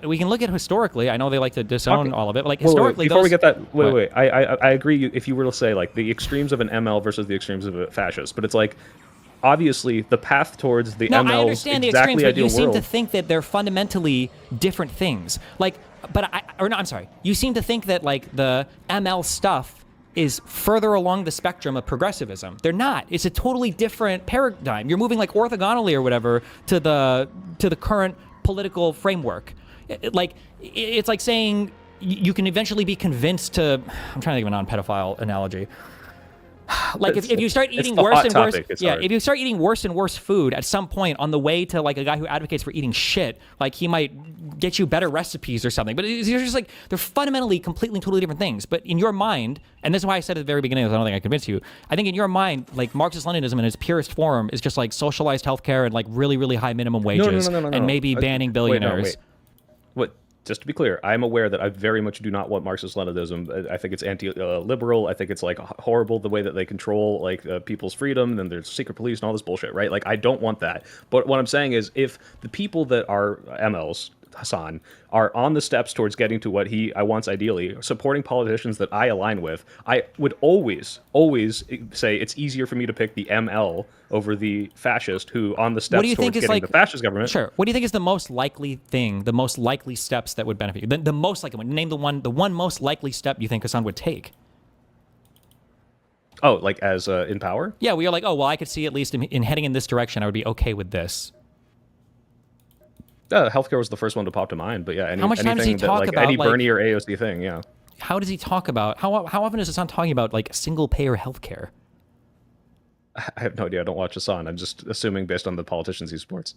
we can look at historically. I know they like to disown all of it, but like historically,
before we get that, wait. I agree. If you were to say like the extremes of an ML versus the extremes of a fascist, but it's like, obviously, the path towards the ML
I understand
exactly
the extremes, but you seem
world.
to think that they're fundamentally different things. Like, I'm sorry. You seem to think that like the ML stuff is further along the spectrum of progressivism. They're not. It's a totally different paradigm. You're moving like orthogonally or whatever to the current political framework. It's like saying you can eventually be convinced to. I'm trying to think of a non-pedophile analogy. Like if you start eating worse and worse, if you start eating worse and worse food at some point on the way to like a guy who advocates for eating shit, like he might get you better recipes or something. But you're just like, they're fundamentally completely and totally different things. But in your mind, and this is why I said at the very beginning, I don't think I convinced you. I think in your mind, like Marxist Leninism in its purest form is just like socialized healthcare and like really, really high minimum wages and maybe banning billionaires.
What? Just to be clear, I'm aware that I very much do not want Marxist Leninism. I think it's anti-liberal. I think it's like horrible the way that they control like people's freedom. And then there's secret police and all this bullshit, right? Like I don't want that. But what I'm saying is, if the people that are MLs, Hasan, are on the steps towards getting to what I wants ideally, supporting politicians that I align with, I would always say it's easier for me to pick the ML over the fascist who on the steps towards getting the fascist government.
Sure. What do you think is the most likely thing, the most likely steps that would benefit you? The most likely one. Name the one most likely step you think Hasan would take.
Oh, like as in power?
Yeah, we are like, oh, well, I could see at least in heading in this direction, I would be okay with this.
Healthcare was the first one to pop to mind, but yeah,
how much time does he talk about
any Bernie or AOC thing? Yeah.
How does he talk about how often is Hasan talking about like single payer healthcare?
I have no idea. I don't watch Hasan. I'm just assuming based on the politicians he supports.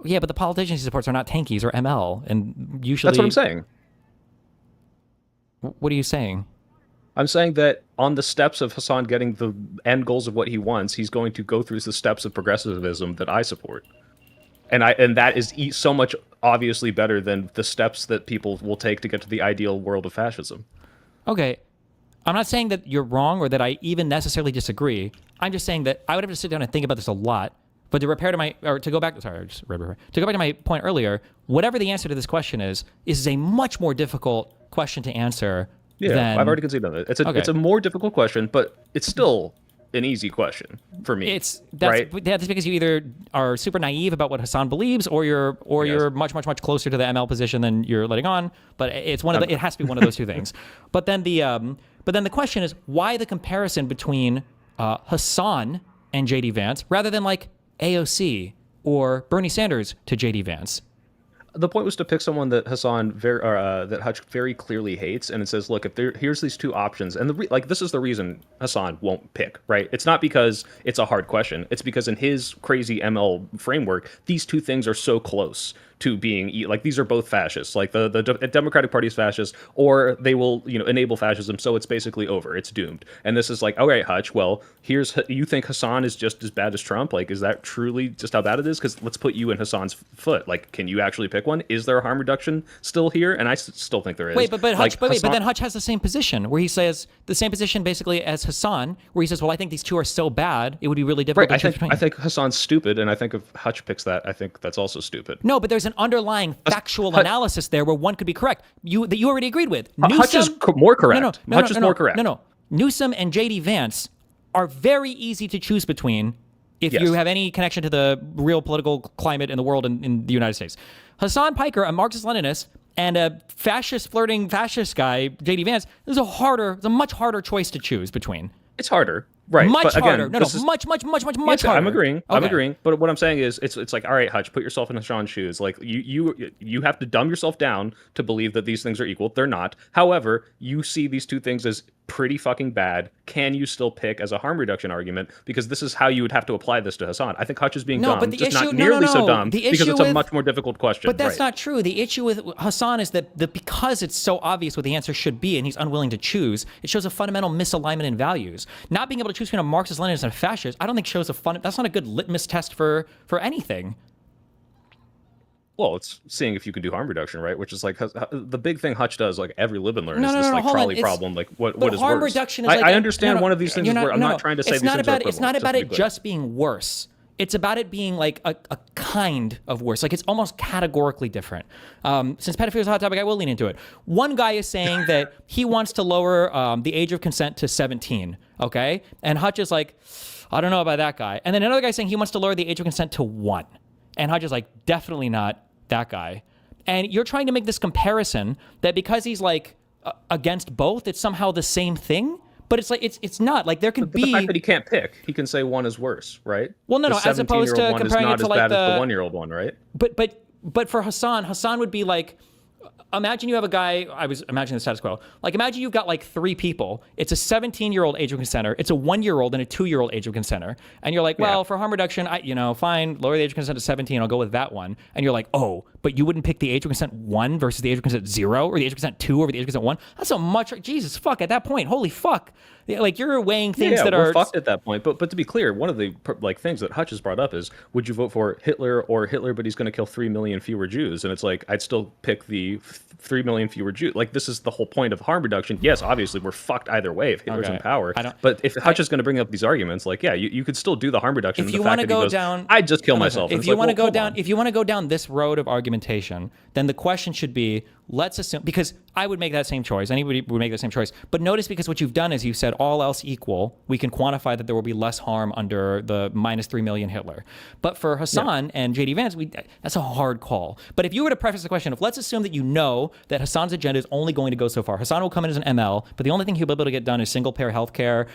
Yeah, but the politicians he supports are not tankies or ML, and usually
that's what I'm saying.
What are you saying?
I'm saying that on the steps of Hasan getting the end goals of what he wants, he's going to go through the steps of progressivism that I support. And that is so much obviously better than the steps that people will take to get to the ideal world of fascism.
Okay. I'm not saying that you're wrong or that I even necessarily disagree. I'm just saying that I would have to sit down and think about this a lot. But to go back to my point earlier, whatever the answer to this question is a much more difficult question to answer.
Yeah, I've already conceded that. It's a more difficult question, but it's still an easy question for me. That's because you either are super naive about what Hasan believes, or you're much closer to the ML position than you're letting on. But it's it has to be one of those two things. But then the question is, why the comparison between Hasan and JD Vance rather than like AOC or Bernie Sanders to JD Vance? The point was to pick someone that that Hutch very clearly hates, and it says, look, here's these two options, and this is the reason Hasan won't pick, right? It's not because it's a hard question. It's because in his crazy ML framework, these two things are so close to being these are both fascists. Like the Democratic Party is fascist, or they will enable fascism. So it's basically over. It's doomed. And this is like, all right, Hutch. Well, you think Hasan is just as bad as Trump? Like, is that truly just how bad it is? Because let's put you in Hasan's foot. Like, can you actually pick one? Is there a harm reduction still here? And I still think there is.
But then Hutch has the same position where he says the same position basically as Hasan, where he says, well, I think these two are so bad, it would be really difficult to choose between.
I think Hasan's stupid, and I think if Hutch picks that, I think that's also stupid.
No, but there's an underlying factual analysis there where one could be correct. That you already agreed with.
Hutch is more correct. Hutch is more correct.
No. Newsom and JD Vance are very easy to choose between if you have any connection to the real political climate in the world in the United States. Hasan Piker, a Marxist Leninist, and a flirting fascist guy, JD Vance, is a much harder choice to choose between.
It's harder. Right.
Much
harder.
Much harder.
I'm agreeing. But what I'm saying is it's like, all right, Hutch, put yourself in Hasan's shoes. Like you have to dumb yourself down to believe that these things are equal. They're not. However, you see these two things as pretty fucking bad. Can you still pick as a harm reduction argument? Because this is how you would have to apply this to Hasan. I think Hutch is being dumb, just not nearly so dumb, because it's a much more difficult question.
But that's not true. The issue with Hasan is that because it's so obvious what the answer should be and he's unwilling to choose, it shows a fundamental misalignment in values. Not being able to choose between a Marxist Leninist and a fascist, I don't think shows that's not a good litmus test for anything.
Well, it's seeing if you can do harm reduction, right? Which is like the big thing Hutch does, like every LIb Learn is this trolley problem. Like what is
harm
worse?
reduction is
I understand one of these things is where I'm not trying to say these things are equivalent.
It's not about it just being worse. It's about it being like a kind of worse. Like it's almost categorically different. Since pedophilia is a hot topic, I will lean into it. One guy is saying that he wants to lower the age of consent to 17. Okay, and Hutch is like, I don't know about that guy. And then another guy saying he wants to lower the age of consent to 1. And Hutch is like, definitely not that guy. And you're trying to make this comparison that because he's like against both, it's somehow the same thing. But it's like it's not. Like there can be
the fact that he can't pick. He can say one is worse, right?
Well, no, as opposed to comparing it to like
the 1-year-old one, right?
But for Hasan would be like, imagine you have a guy. I was imagining the status quo. Like imagine you've got like 3 people. It's a 17-year-old age of consenter. It's a 1-year-old and a 2-year-old age of consenter. And you're like, well, for harm reduction, fine, lower the age of consent to 17. I'll go with that one. And you're like, oh, but you wouldn't pick the age of consent 1 versus the age of consent 0, or the age of consent 2 over the age of consent 1. That's so much. Jesus fuck. At that point, holy fuck. Like you're weighing things that
we're
are
fucked at that point. But to be clear, one of the things that Hutch has brought up is, would you vote for Hitler or Hitler, but he's going to kill 3 million fewer Jews? And it's like, I'd still pick the 3 million fewer Jews. Like this is the whole point of harm reduction. Yes, obviously we're fucked either way if Hitler's in power. But if Hutch is going to bring up these arguments, like you could still do the harm reduction.
If you want to go down,
I'd just kill myself.
If you want to go down this road of argumentation, then the question should be, let's assume, because I would make that same choice. Anybody would make that same choice. But notice, because what you've done is you said all else equal, we can quantify that there will be less harm under the minus 3 million Hitler. But for Hasan and JD Vance, that's a hard call. But if you were to preface the question of, let's assume that you know that Hasan's agenda is only going to go so far. Hasan will come in as an ML, but the only thing he'll be able to get done is single payer healthcare.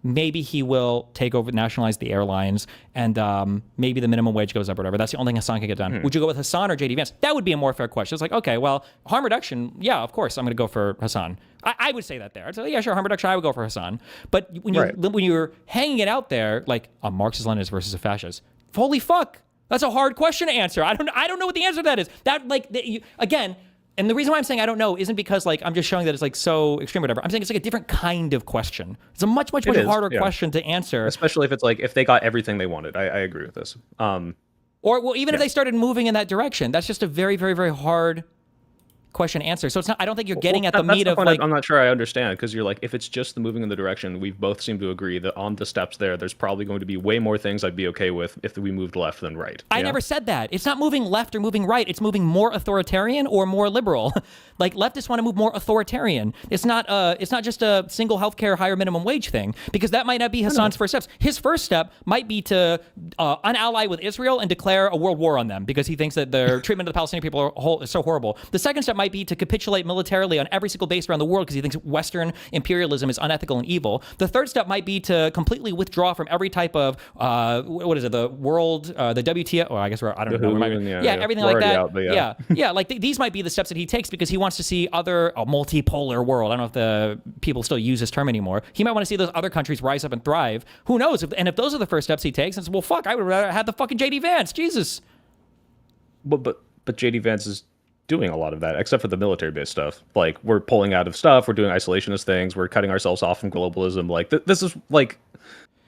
Maybe he will take over, nationalize the airlines, and maybe the minimum wage goes up or whatever. That's the only thing Hasan can get done. Would you go with Hasan or JD Vance? That would be a more fair question. It's like, okay, well, harm reduction, yeah, of course, I'm going to go for Hasan. I would say that there. I'd say, yeah, sure, harm reduction, I would go for Hasan. But when you're hanging it out there, like a Marxist Leninist versus a fascist, holy fuck, that's a hard question to answer. I don't know what the answer to that is. Again, And the reason why I'm saying I don't know isn't because like I'm just showing that it's like so extreme or whatever. I'm saying it's like a different kind of question. It's a much harder question to answer.
Especially if it's like if they got everything they wanted. I agree with this.
Or well, even if they started moving in that direction, that's just a very, very, very hard question answer. So it's not. I don't think you're getting at the meat of like.
I'm not sure I understand because you're like, if it's just the moving in the direction, we both seem to agree that on the steps there's probably going to be way more things I'd be okay with if we moved left than right.
I never said that. It's not moving left or moving right. It's moving more authoritarian or more liberal. Like leftists want to move more authoritarian. It's not just a single healthcare higher minimum wage thing because that might not be Hasan's first steps. His first step might be to unally with Israel and declare a world war on them because he thinks that their treatment of the Palestinian people is so horrible. The second step might be to capitulate militarily on every single base around the world because he thinks Western imperialism is unethical and evil. The third step might be to completely withdraw from every type of what is it? The world, the WTO. Oh, I guess I don't know. Everything like that. Out, like these might be the steps that he takes because he wants to see a multipolar world. I don't know if the people still use this term anymore. He might want to see those other countries rise up and thrive. Who knows? If those are the first steps he takes, it's well, fuck. I would rather have the fucking JD Vance. Jesus.
But JD Vance is doing a lot of that, except for the military-based stuff. Like, we're pulling out of stuff, we're doing isolationist things, we're cutting ourselves off from globalism. Like, this is like...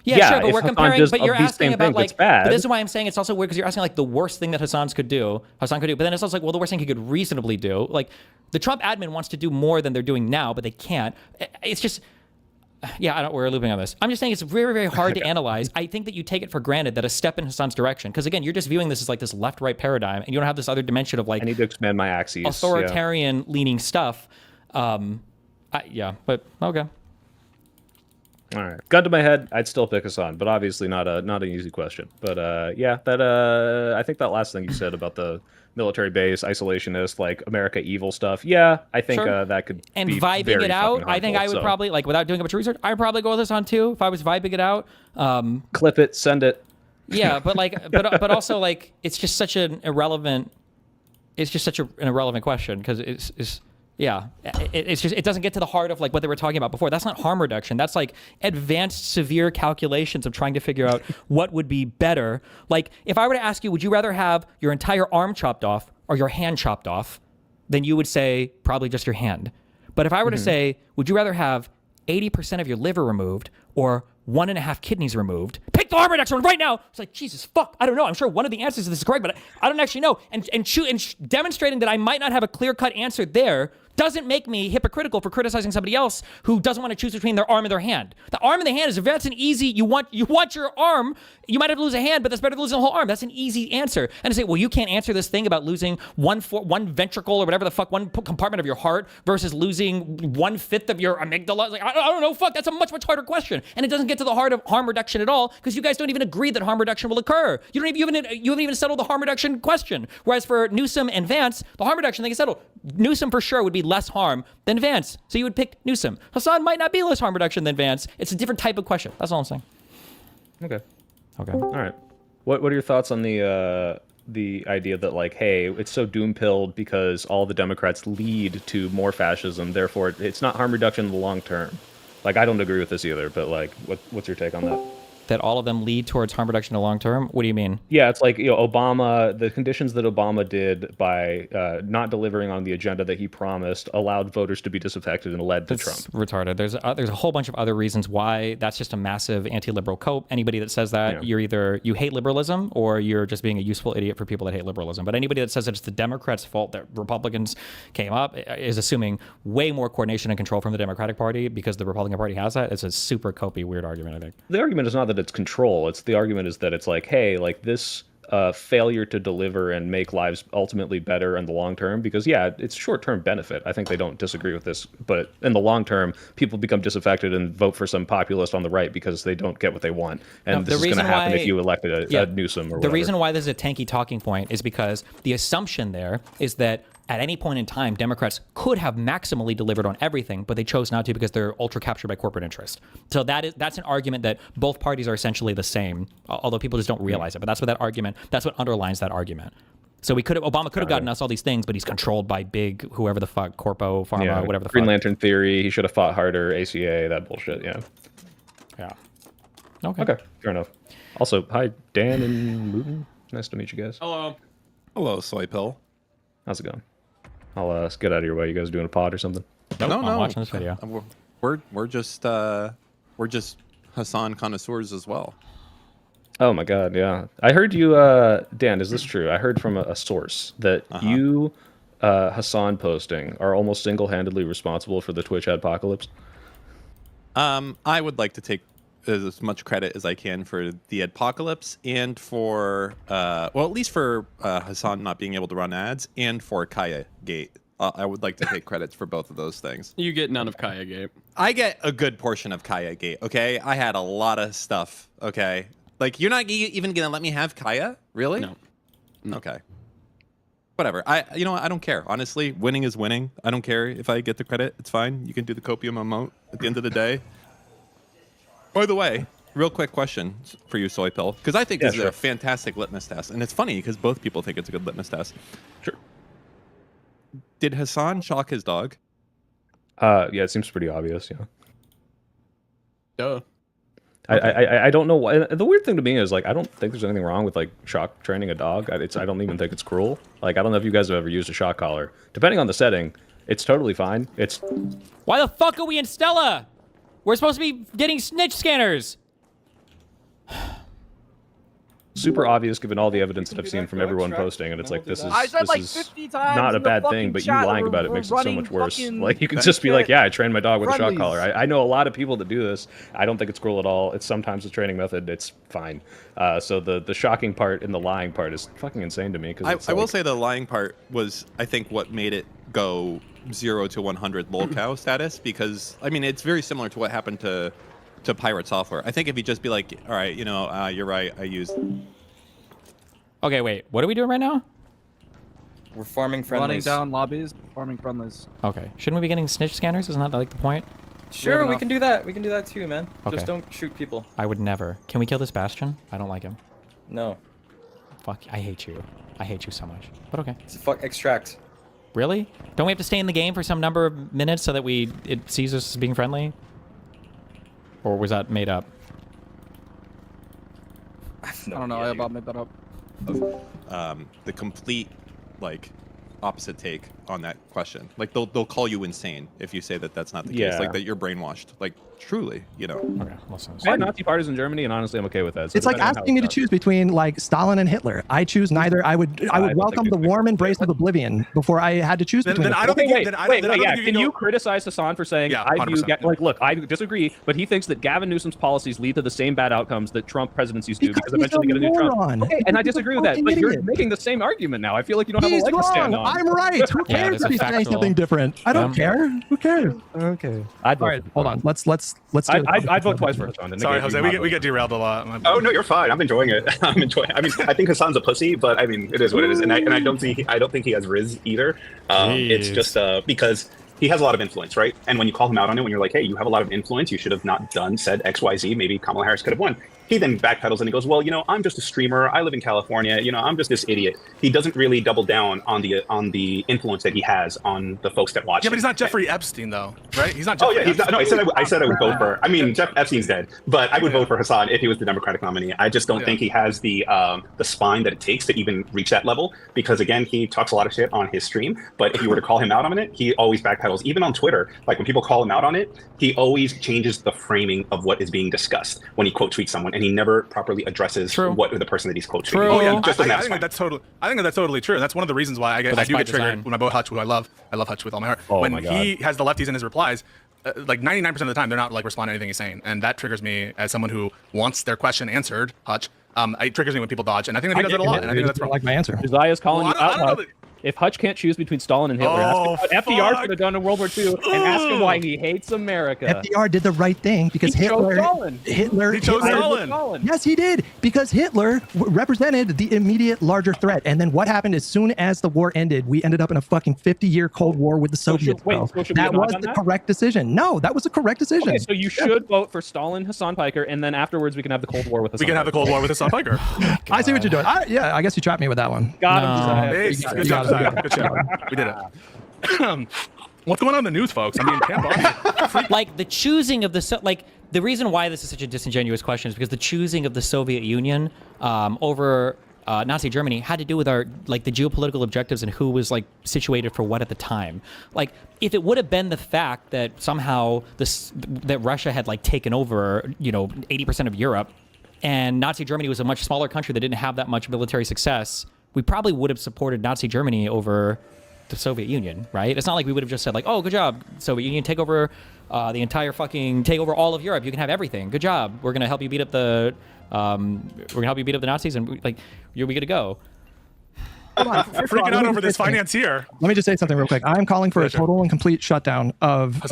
Yeah, sure, but we're comparing, but you're asking about like,
but
this is why I'm saying it's also weird because you're asking like the worst thing that Hasan could do, but then it's also like, well, the worst thing he could reasonably do. Like, the Trump admin wants to do more than they're doing now, but they can't. It's just... Yeah, we're looping on this. I'm just saying it's very, very hard to analyze. I think that you take it for granted that a step in Hasan's direction, because again, you're just viewing this as like this left-right paradigm, and you don't have this other dimension of like...
I need to expand my axes.
Authoritarian-leaning stuff. But okay.
All right. Gun to my head, I'd still pick Hasan, but obviously not an easy question. But I think that last thing you said about the military base, isolationist, like America evil stuff. Yeah, I think that could
and
be
vibing
very
it out.
harmful,
I think I would probably like without doing a bunch of research. I'd probably go with this on too if I was vibing it out.
Clip it, send it.
Yeah, but like, but also like, it's just such an irrelevant. It's just such an irrelevant question because it's. Yeah, it's just, it doesn't get to the heart of like what they were talking about before. That's not harm reduction. That's like advanced severe calculations of trying to figure out what would be better. Like if I were to ask you, would you rather have your entire arm chopped off or your hand chopped off? Then you would say probably just your hand. But if I were to say, would you rather have 80% of your liver removed or 1.5 kidneys removed? Pick the harm reduction one right now. It's like, Jesus, fuck. I don't know. I'm sure one of the answers to this is correct, but I don't actually know. And demonstrating that I might not have a clear-cut answer there doesn't make me hypocritical for criticizing somebody else who doesn't want to choose between their arm and their hand. The arm and the hand is, if that's an easy, you want your arm, you might have to lose a hand, but that's better than losing a whole arm. That's an easy answer. And to say, well, you can't answer this thing about losing one ventricle or whatever the fuck, one compartment of your heart versus losing 1/5 of your amygdala. Like, I don't know, fuck, that's a much harder question. And it doesn't get to the heart of harm reduction at all because you guys don't even agree that harm reduction will occur. You haven't even settled the harm reduction question. Whereas for Newsom and Vance, the harm reduction thing is settled. Newsom for sure would be less harm than Vance. So you would pick Newsom. Hasan might not be less harm reduction than Vance. It's a different type of question. That's all I'm saying.
Okay. All right. What are your thoughts on the idea that like, hey, it's so doom-pilled because all the Democrats lead to more fascism, therefore it's not harm reduction in the long term? Like, I don't agree with this either, but like, what's your take on that?
That all of them lead towards harm reduction in the long term? What do you mean?
Yeah, it's like, Obama, the conditions that Obama did by not delivering on the agenda that he promised allowed voters to be disaffected and led to Trump.
Retarded. There's a whole bunch of other reasons why that's just a massive anti-liberal cope. Anybody that says that, you're either you hate liberalism or you're just being a useful idiot for people that hate liberalism. But anybody that says that it's the Democrats' fault that Republicans came up is assuming way more coordination and control from the Democratic Party because the Republican Party has that. It's a super copey, weird argument, I think.
The argument is not that it's control. It's the argument is that it's like, hey, like this failure to deliver and make lives ultimately better in the long term, because it's short-term benefit. I think they don't disagree with this, but in the long term, people become disaffected and vote for some populist on the right because they don't get what they want. And this is going to happen if you elected a Newsom or whatever.
The reason why this is a tanky talking point is because the assumption there is that at any point in time, Democrats could have maximally delivered on everything, but they chose not to because they're ultra captured by corporate interest. So that's an argument that both parties are essentially the same, although people just don't realize it. But that's what underlines that argument. So Obama could have gotten us all these things, but he's controlled by big whoever the fuck, corpo, pharma, whatever the fuck.
Green Lantern theory. He should have fought harder. ACA, that bullshit. Yeah. Okay. Fair enough. Also, hi Dan and Mouton. Nice to meet you guys.
Hello, SoyPill.
How's it going? I'll get out of your way. You guys doing a pod or something?
Nope,
No,
I'm
no.
watching this video.
We're just Hasan connoisseurs as well.
Oh my god, yeah. I heard you, Dan, is this true? I heard from a source that you, Hasan posting, are almost single-handedly responsible for the Twitch adpocalypse.
I would like to take as much credit as I can for the apocalypse and for, well, at least for Hasan not being able to run ads and for Kayagate. I would like to take credits for both of those things.
You get none of Kayagate.
I get a good portion of Kayagate, okay? I had a lot of stuff, okay? Like, you're not even gonna let me have Kaya? Really?
No.
Okay. Whatever. I don't care. Honestly, winning is winning. I don't care if I get the credit. It's fine. You can do the copium amount at the end of the day. By the way, real quick question for you, SoyPill, because I think this is a fantastic litmus test, and it's funny because both people think it's a good litmus test.
Sure.
Did Hasan shock his dog?
Yeah, it seems pretty obvious, yeah.
Duh.
I don't know why. The weird thing to me is, like, I don't think there's anything wrong with, like, shock training a dog. I don't even think it's cruel. Like, I don't know if you guys have ever used a shock collar. Depending on the setting, it's totally fine. It's...
Why the fuck are we in Stella? We're supposed to be getting snitch scanners.
super obvious given all the evidence that I've seen from everyone posting, and it's like, this is not a bad thing, but you lying about it makes it so much worse. Like, you can just be like, yeah, I trained my dog with a shock collar. I know a lot of people that do this. I don't think it's cruel at all. It's sometimes a training method. It's fine. So the shocking part and the lying part is fucking insane to me.
I will say the lying part was, I think, what made it go 0 to 100 lolcow status, because, I mean, it's very similar to what happened to pirate software. I think if you just be like, all right, you're right, I used...
Okay, wait, what are we doing right now?
We're farming friendlies.
Running down lobbies, farming friendlies.
Okay, shouldn't we be getting snitch scanners? Isn't that like the point?
Sure, we can do that. We can do that too, man.
Okay.
Just don't shoot people.
I would never. Can we kill this Bastion? I don't like him.
No.
Fuck, I hate you. I hate you so much. But okay.
It's fuck extract.
Really? Don't we have to stay in the game for some number of minutes so that it sees us as being friendly? Or was that made up?
I don't know. I about made that up.
The complete, like, opposite take on that question. Like, they'll call you insane if you say that that's not the case. Like, that you're brainwashed. Like, truly, Okay,
listen.
I had Nazi parties in Germany, and honestly, I'm okay with that. So
it's like asking me to choose between, like, Stalin and Hitler. I choose neither. I would welcome the warm embrace of oblivion before I had to choose between.
Then I don't think.
Wait, can you criticize Hasan for saying, I view, like, look, I disagree, but he thinks that Gavin Newsom's policies lead to the same bad outcomes that Trump presidencies do, because eventually get a new Trump. Okay, and I disagree with that, but you're making the same argument now. I feel like you don't have a leg to stand on.
I'm right. Who cares if he's saying something different? I don't care. Who cares? Okay. All right, hold on. Let's do it.
I'd vote twice for Hasan.
Sorry, Jose. We get derailed a lot.
Oh no, you're fine. I'm enjoying it. I mean, I think Hasan's a pussy, but I mean, it is what it is, and I don't think he has Riz either. It's just because he has a lot of influence, right? And when you call him out on it, when you're like, hey, you have a lot of influence, you should have not said X, Y, Z. Maybe Kamala Harris could have won. He then backpedals and he goes, well, I'm just a streamer. I live in California. I'm just this idiot. He doesn't really double down on the influence that he has on the folks that watch.
Yeah, but he's not Jeffrey Epstein, though, right? He's not. Jeffrey
Epstein. No, I said I would vote for. I mean, Jeff Epstein's dead, but I would vote for Hasan if he was the Democratic nominee. I just don't think he has the spine that it takes to even reach that level. Because again, he talks a lot of shit on his stream. But if you were to call him out on it, he always backpedals. Even on Twitter, like when people call him out on it, he always changes the framing of what is being discussed when he quote tweets someone, and he never properly addresses what the person that he's quote tweeting.
Oh yeah, I think that's totally true. And that's one of the reasons why I do get triggered when I vote Hutch, who I love Hutch with all my heart. When he has the lefties in his replies, like 99% of the time, they're not like responding to anything he's saying, and that triggers me as someone who wants their question answered. Hutch, it triggers me when people dodge, and I think that he does it a lot. And I think that's wrong.
Like my answer.
Isaiah's calling you out. If Hutch can't choose between Stalin and Hitler, ask him what FDR could have done in World War II, and ask him why he hates America.
FDR did the right thing because
he
Hitler
chose Stalin.
Yes, he did, because Hitler represented the immediate larger threat. And then what happened as soon as the war ended? We ended up in a fucking 50-year Cold War with the Soviets. That was the correct decision. No, that was the correct decision.
Okay, so you should vote for Stalin, Hasan Piker, and then we can have the Cold War with Hasan.
We can have the Cold War with Hasan Piker.
I see what you're doing. I guess you trapped me with that one.
Got him.
Good job. We did it. What's going on in the news, folks? I mean, Tampa.
Like the choosing of the reason why this is such a disingenuous question is because the choosing of the Soviet Union over Nazi Germany had to do with our like the geopolitical objectives and who was like situated for what at the time. Like if it would have been the fact that somehow that Russia had like taken over, 80% of Europe, and Nazi Germany was a much smaller country that didn't have that much military success, we probably would have supported Nazi Germany over the Soviet Union, right? It's not like we would have just said like, oh, good job, Soviet Union, take over take over all of Europe. You can have everything. Good job. We're gonna help you beat up the Nazis, and you're good to go.
Hold on.
Freaking out over this financier.
Let me just say something real quick. I'm calling for a total and complete shutdown of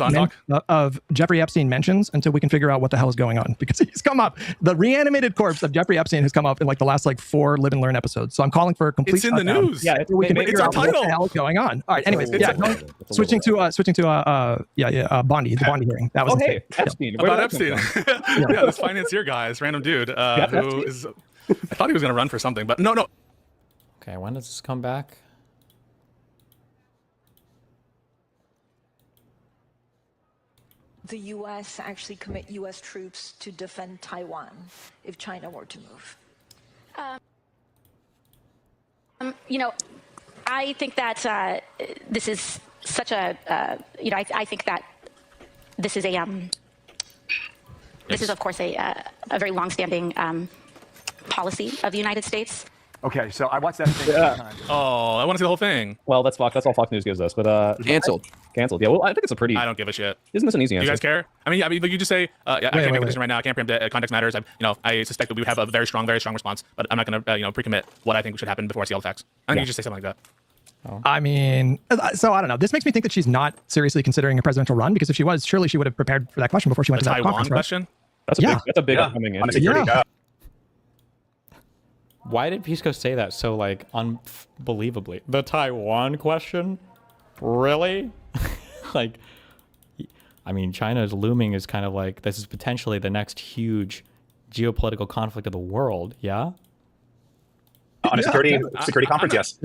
Jeffrey Epstein mentions until we can figure out what the hell is going on, because he's come up. The reanimated corpse of Jeffrey Epstein has come up in like the last like 4 Live and Learn episodes. So I'm calling for a complete.
It's in the news.
Yeah, we can figure
our
out
title.
what the hell is going on. All right. Anyways, switching to Bondi, the Bondi hearing. That was
Epstein.
About Epstein. Yeah, this financier guy, this random dude who is. I thought he was gonna run for something, but no.
Okay, when does this come back?
The U.S. actually commit U.S. troops to defend Taiwan if China were to move?
I think that this is such a, I think that this is a, this is of course a very long-standing policy of the United States.
Okay, so I watched that thing.
Oh, I want to see the whole thing.
Well, that's Fox. That's all Fox News gives us. But
canceled.
Yeah. Well, I think it's a pretty.
I don't give a shit.
Isn't this an easy
Do
answer?
you guys care? I mean, like you just say, I can't make a decision right now. I can't preempt it. Context matters. I suspect that we would have a very strong response, but I'm not going to, pre-commit what I think should happen before I see all the facts. I think you just say something like that.
I mean, so I don't know. This makes me think that she's not seriously considering a presidential run, because if she was, surely she would have prepared for that question before she went to that
Taiwan
conference.
question?
That's a big upcoming answer.
Yeah.
Why did Pisco say that so like unbelievably? The Taiwan question? Really? Like, I mean, China's looming is kind of like, this is potentially the next huge geopolitical conflict of the world, yeah?
On a security conference, yes.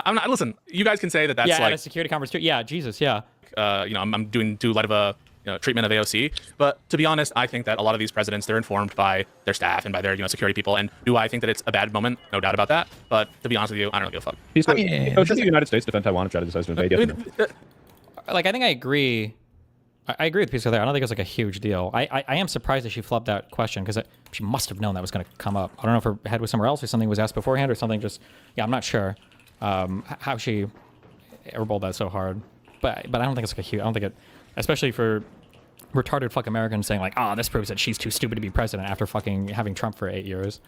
I'm not. Listen, you guys can say that that's
like
at
a security conference too. Yeah, Jesus, yeah.
I'm doing a lot of treatment of AOC, but to be honest, I think that a lot of these presidents, they're informed by their staff and by their security people. And do I think that it's a bad moment? No doubt about that. But to be honest with you, I don't really give a fuck.
Should the United States defend Taiwan if China decides to invade?
Like, I think I agree. I agree with Pisco there. I don't think it's like a huge deal. I am surprised that she flubbed that question, because she must have known that was going to come up. I don't know if her head was somewhere else or something was asked beforehand or something. I'm not sure how she airballed that so hard. But I don't think it's like a huge. I don't think it, especially for retarded fuck Americans saying like, this proves that she's too stupid to be president after fucking having Trump for 8 years.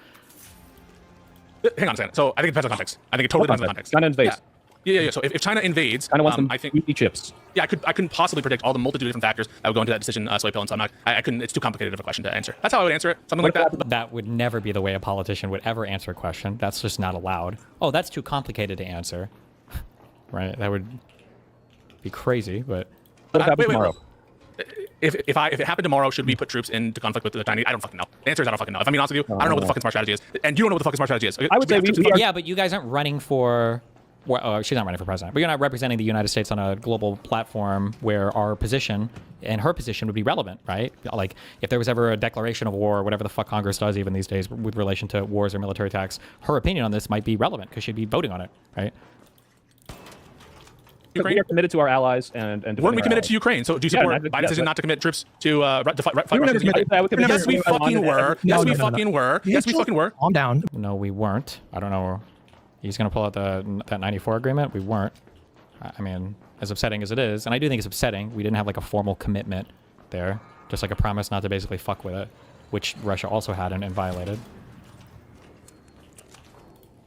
Hang on a second. So I think it depends on context. I think it totally depends on context.
China invades.
Yeah. So if China invades,
China wants them
I think
chips.
Yeah, I couldn't possibly predict all the multitude of different factors that would go into that decision. SoyPill, and so I couldn't. It's too complicated of a question to answer. That's how I would answer it. Something like that.
That would never be the way a politician would ever answer a question. That's just not allowed. Oh, that's too complicated to answer. Right? That would be crazy. But
what happens tomorrow?
If it happened tomorrow, should we put troops into conflict with the Chinese? I don't fucking know. The answer is I don't fucking know. If I'm being honest with you, I don't know what the fucking smart strategy is, and you don't know what the fucking smart strategy is.
I would say we are.
Yeah, but you guys aren't running for. Well, she's not running for president, but you're not representing the United States on a global platform where our position and her position would be relevant, right? Like, if there was ever a declaration of war, or whatever the fuck Congress does even these days with relation to wars or military attacks, her opinion on this might be relevant because she'd be voting on it, right?
We are committed to our allies and
weren't we committed to Ukraine? So do you support Biden's decision not to commit troops to fight Russia? Yes, we fucking were. Yes, we fucking were. Yes, we fucking were.
Calm down.
No, we weren't. I don't know. He's going to pull out that 94 agreement. We weren't. I mean, as upsetting as it is, and I do think it's upsetting, we didn't have like a formal commitment there, just like a promise not to basically fuck with it, which Russia also had and violated.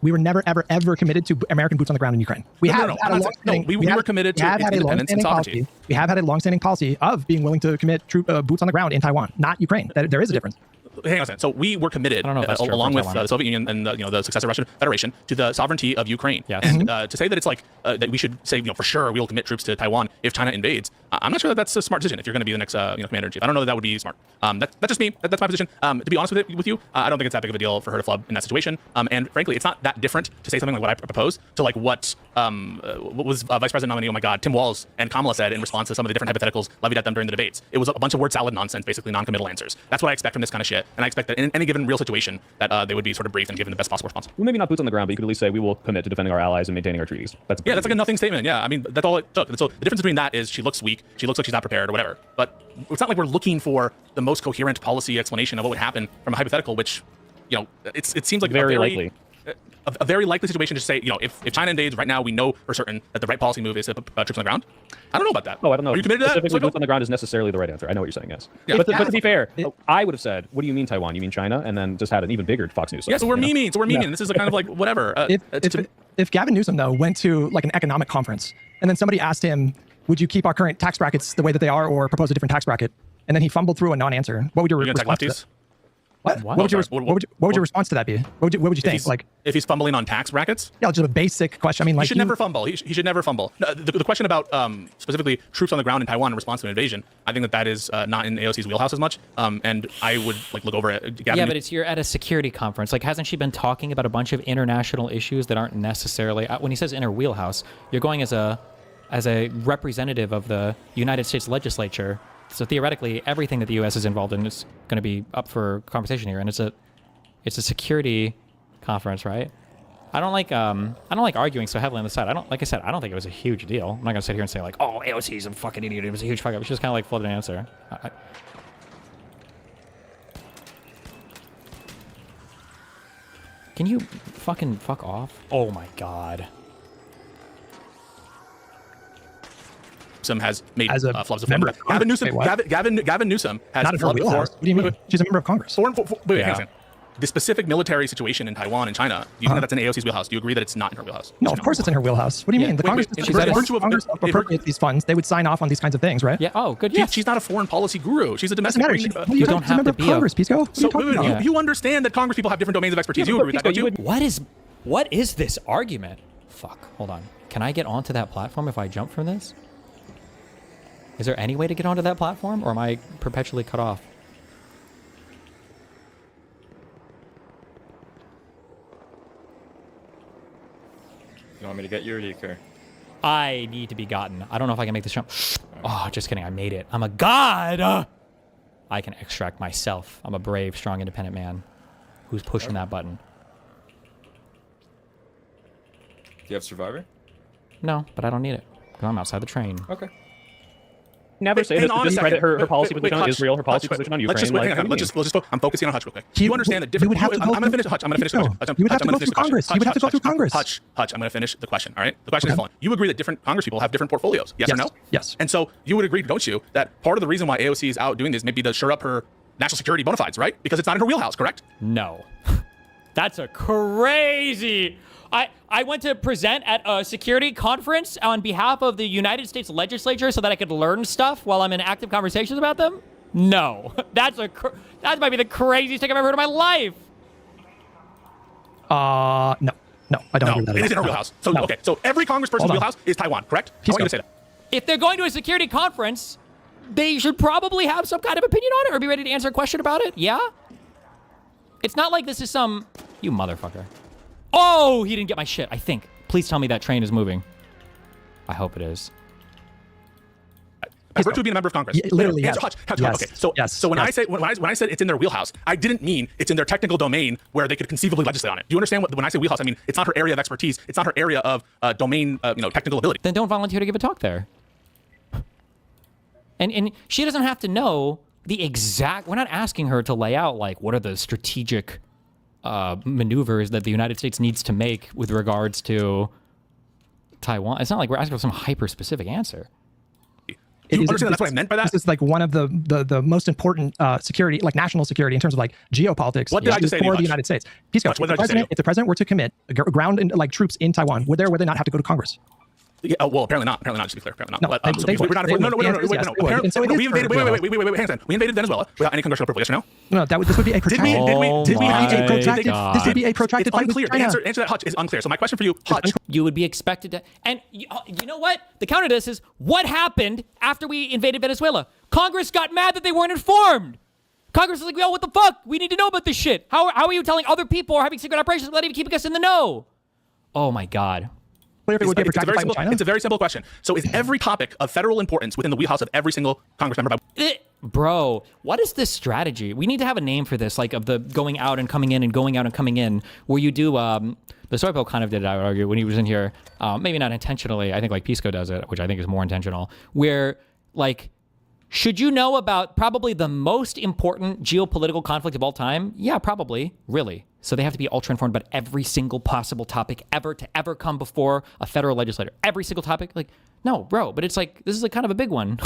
We were never, ever committed to American boots on the ground in Ukraine. We were committed to independence and sovereignty. We have had a long-standing policy of being willing to commit boots on the ground in Taiwan, not Ukraine. There is a difference.
Hang on a second. So we were committed, along with the Soviet Union and the successor Russian Federation, to the sovereignty of Ukraine.
Yes.
And to say that it's like that we should say, for sure we will commit troops to Taiwan if China invades. I'm not sure that that's a smart decision if you're going to be the next commander-in-chief. I don't know that would be smart. That's just me. That's my position. To be honest with you, I don't think it's that big of a deal for her to flub in that situation. And frankly, it's not that different to say something like what I proposed to like what was Vice President nominee, oh my God, Tim Walz and Kamala said in response to some of the different hypotheticals levied at them during the debates. It was a bunch of word salad nonsense, basically non-committal answers. That's what I expect from this kind of shit. And I expect that in any given real situation that they would be sort of briefed and given the best possible response.
Well, maybe not boots on the ground, but you could at least say we will commit to defending our allies and maintaining our treaties. That's
like a nothing statement. Yeah, I mean, that's all it took. And so the difference between that is she looks weak, she looks like she's not prepared or whatever. But it's not like we're looking for the most coherent policy explanation of what would happen from a hypothetical, which, it seems like
very likely.
A very likely situation to say, if China invades right now, we know for certain that the right policy move is to put troops on the ground. I don't know about that.
Oh, I don't know.
Are you committed to that?
Specifically, boots on the ground is necessarily the right answer. I know what you're saying, yes.
Yeah.
But to be fair, I would have said, what do you mean Taiwan? You mean China? And then just had an even bigger Fox News.
Yeah, so we're memeing. Yeah. This is a kind of like whatever.
If Gavin Newsom, though, went to like an economic conference and then somebody asked him, would you keep our current tax brackets the way that they are or propose a different tax bracket? And then he fumbled through a non-answer. What would your response to that? What would your response to that be? What would you think? Like,
if he's fumbling on tax brackets?
Yeah, just a basic question. I mean, like,
he should never fumble. He should never fumble. No, the question about specifically troops on the ground in Taiwan in response to an invasion, I think that is not in AOC's wheelhouse as much. And I would look over at Gavin.
Yeah, but you're at a security conference. Like, hasn't she been talking about a bunch of international issues that aren't necessarily? When he says in her wheelhouse, you're going as a representative of the United States legislature. So theoretically, everything that the U.S. is involved in is going to be up for conversation here, and it's a security conference, right? I don't like arguing so heavily on the side. Like I said, I don't think it was a huge deal. I'm not going to sit here and say like, oh, AOC's a fucking idiot. It was a huge fuck up. It's just kind of like floated an answer. Can you fucking fuck off? Oh my God.
Newsom has made flubs of
member.
Gavin Newsom has
not in her wheelhouse. What do you mean? She's a member of Congress.
Wait, hang on. The specific military situation in Taiwan and China, do you think that's in AOC's wheelhouse? Do you agree that it's not in her wheelhouse?
No, of course it's in her wheelhouse. What do you mean? The Congress appropriates these funds. They would sign off on these kinds of things, right?
Yeah. Oh, good. Yeah.
She's not a foreign policy guru. She's a domestic.
You don't have to be Congress, Pisco.
So you understand that Congress people have different domains of expertise. You agree with that, don't you?
What is this argument? Fuck. Hold on. Can I get onto that platform if I jump from this? Is there any way to get onto that platform, or am I perpetually cut off?
You want me to get you or do you care?
I need to be gotten. I don't know if I can make this jump. Oh, just kidding. I made it. I'm a god. I can extract myself. I'm a brave, strong, independent man who's pushing that button.
Do you have Survivor?
No, but I don't need it because I'm outside the train.
Okay.
Never say this to discredit her policy position on Israel, her policy position on Ukraine.
I'm focusing on Hutch real quick. You understand the difference? I'm going to finish Hutch. I'm going to finish the question.
You would have to go through Congress. You would have to go through Congress.
Hutch, I'm going to finish the question. All right. The question is following. You agree that different Congress people have different portfolios? Yes or no?
Yes.
And so you would agree, don't you, that part of the reason why AOC is out doing this may be to shore up her national security bona fides, right? Because it's not in her wheelhouse, correct?
No. That's a crazy. I went to present at a security conference on behalf of the United States legislature so that I could learn stuff while I'm in active conversations about them? No. That might be the craziest thing I've ever heard in my life.
No, I don't agree with that.
It is in her wheelhouse. So, okay, so every congressperson's wheelhouse is Taiwan, correct? I want you to say that.
If they're going to a security conference, they should probably have some kind of opinion on it or be ready to answer a question about it. Yeah? It's not like this is some... You motherfucker. Oh, he didn't get my shit, I think. Please tell me that train is moving. I hope it is.
By virtue of being a member of Congress.
Literally, yes.
Hutch, okay. So when I said it's in their wheelhouse, I didn't mean it's in their technical domain where they could conceivably legislate on it. Do you understand when I say wheelhouse? I mean it's not her area of expertise. It's not her area of domain, technical ability.
Then don't volunteer to give a talk there. And she doesn't have to know the exact. We're not asking her to lay out like what are the strategic maneuvers that the United States needs to make with regards to Taiwan. It's not like we're asking for some hyper-specific answer.
You understand that's what I meant by that?
This is like one of the most important security, like national security in terms of like geopolitics.
What did I just say
for the United States? Pisco, if the president were to commit ground and like troops in Taiwan, would they not have to go to Congress?
Yeah, well, apparently not. Apparently not. Just to be clear, apparently not.
No,
But,
they-
so
they
we're
would.
not.
They
No,
would.
no.
Yes,
No.
they would. And so it is
We invaded.
for-
Wait, Hasan. We invaded Venezuela without any congressional approval. Yes or no?
No, this would be a protracted.
Did we have a protracted?
This would be a protracted
It's
fight with
unclear. The
China.
answer that Hutch is unclear. So my question for you, Hutch.
You would be expected to. And you know what? The counter to this is what happened after we invaded Venezuela? Congress got mad that they weren't informed. Congress is like, yo, what the fuck? We need to know about this shit. How are you telling other people or having secret operations without even keeping us in the know? Oh my God.
It's a very simple question. So is every topic of federal importance within the wheelhouse of every single Congress member?
Bro, what is this strategy? We need to have a name for this, like of the going out and coming in and going out and coming in, where you do, the SoyPill kind of did it, I would argue, when he was in here. Maybe not intentionally. I think like Pisco does it, which I think is more intentional, where like, should you know about probably the most important geopolitical conflict of all time? Yeah, probably. Really. So they have to be ultra informed about every single possible topic ever to ever come before a federal legislator. Every single topic? Like, no, bro. But it's like, this is like kind of a big one.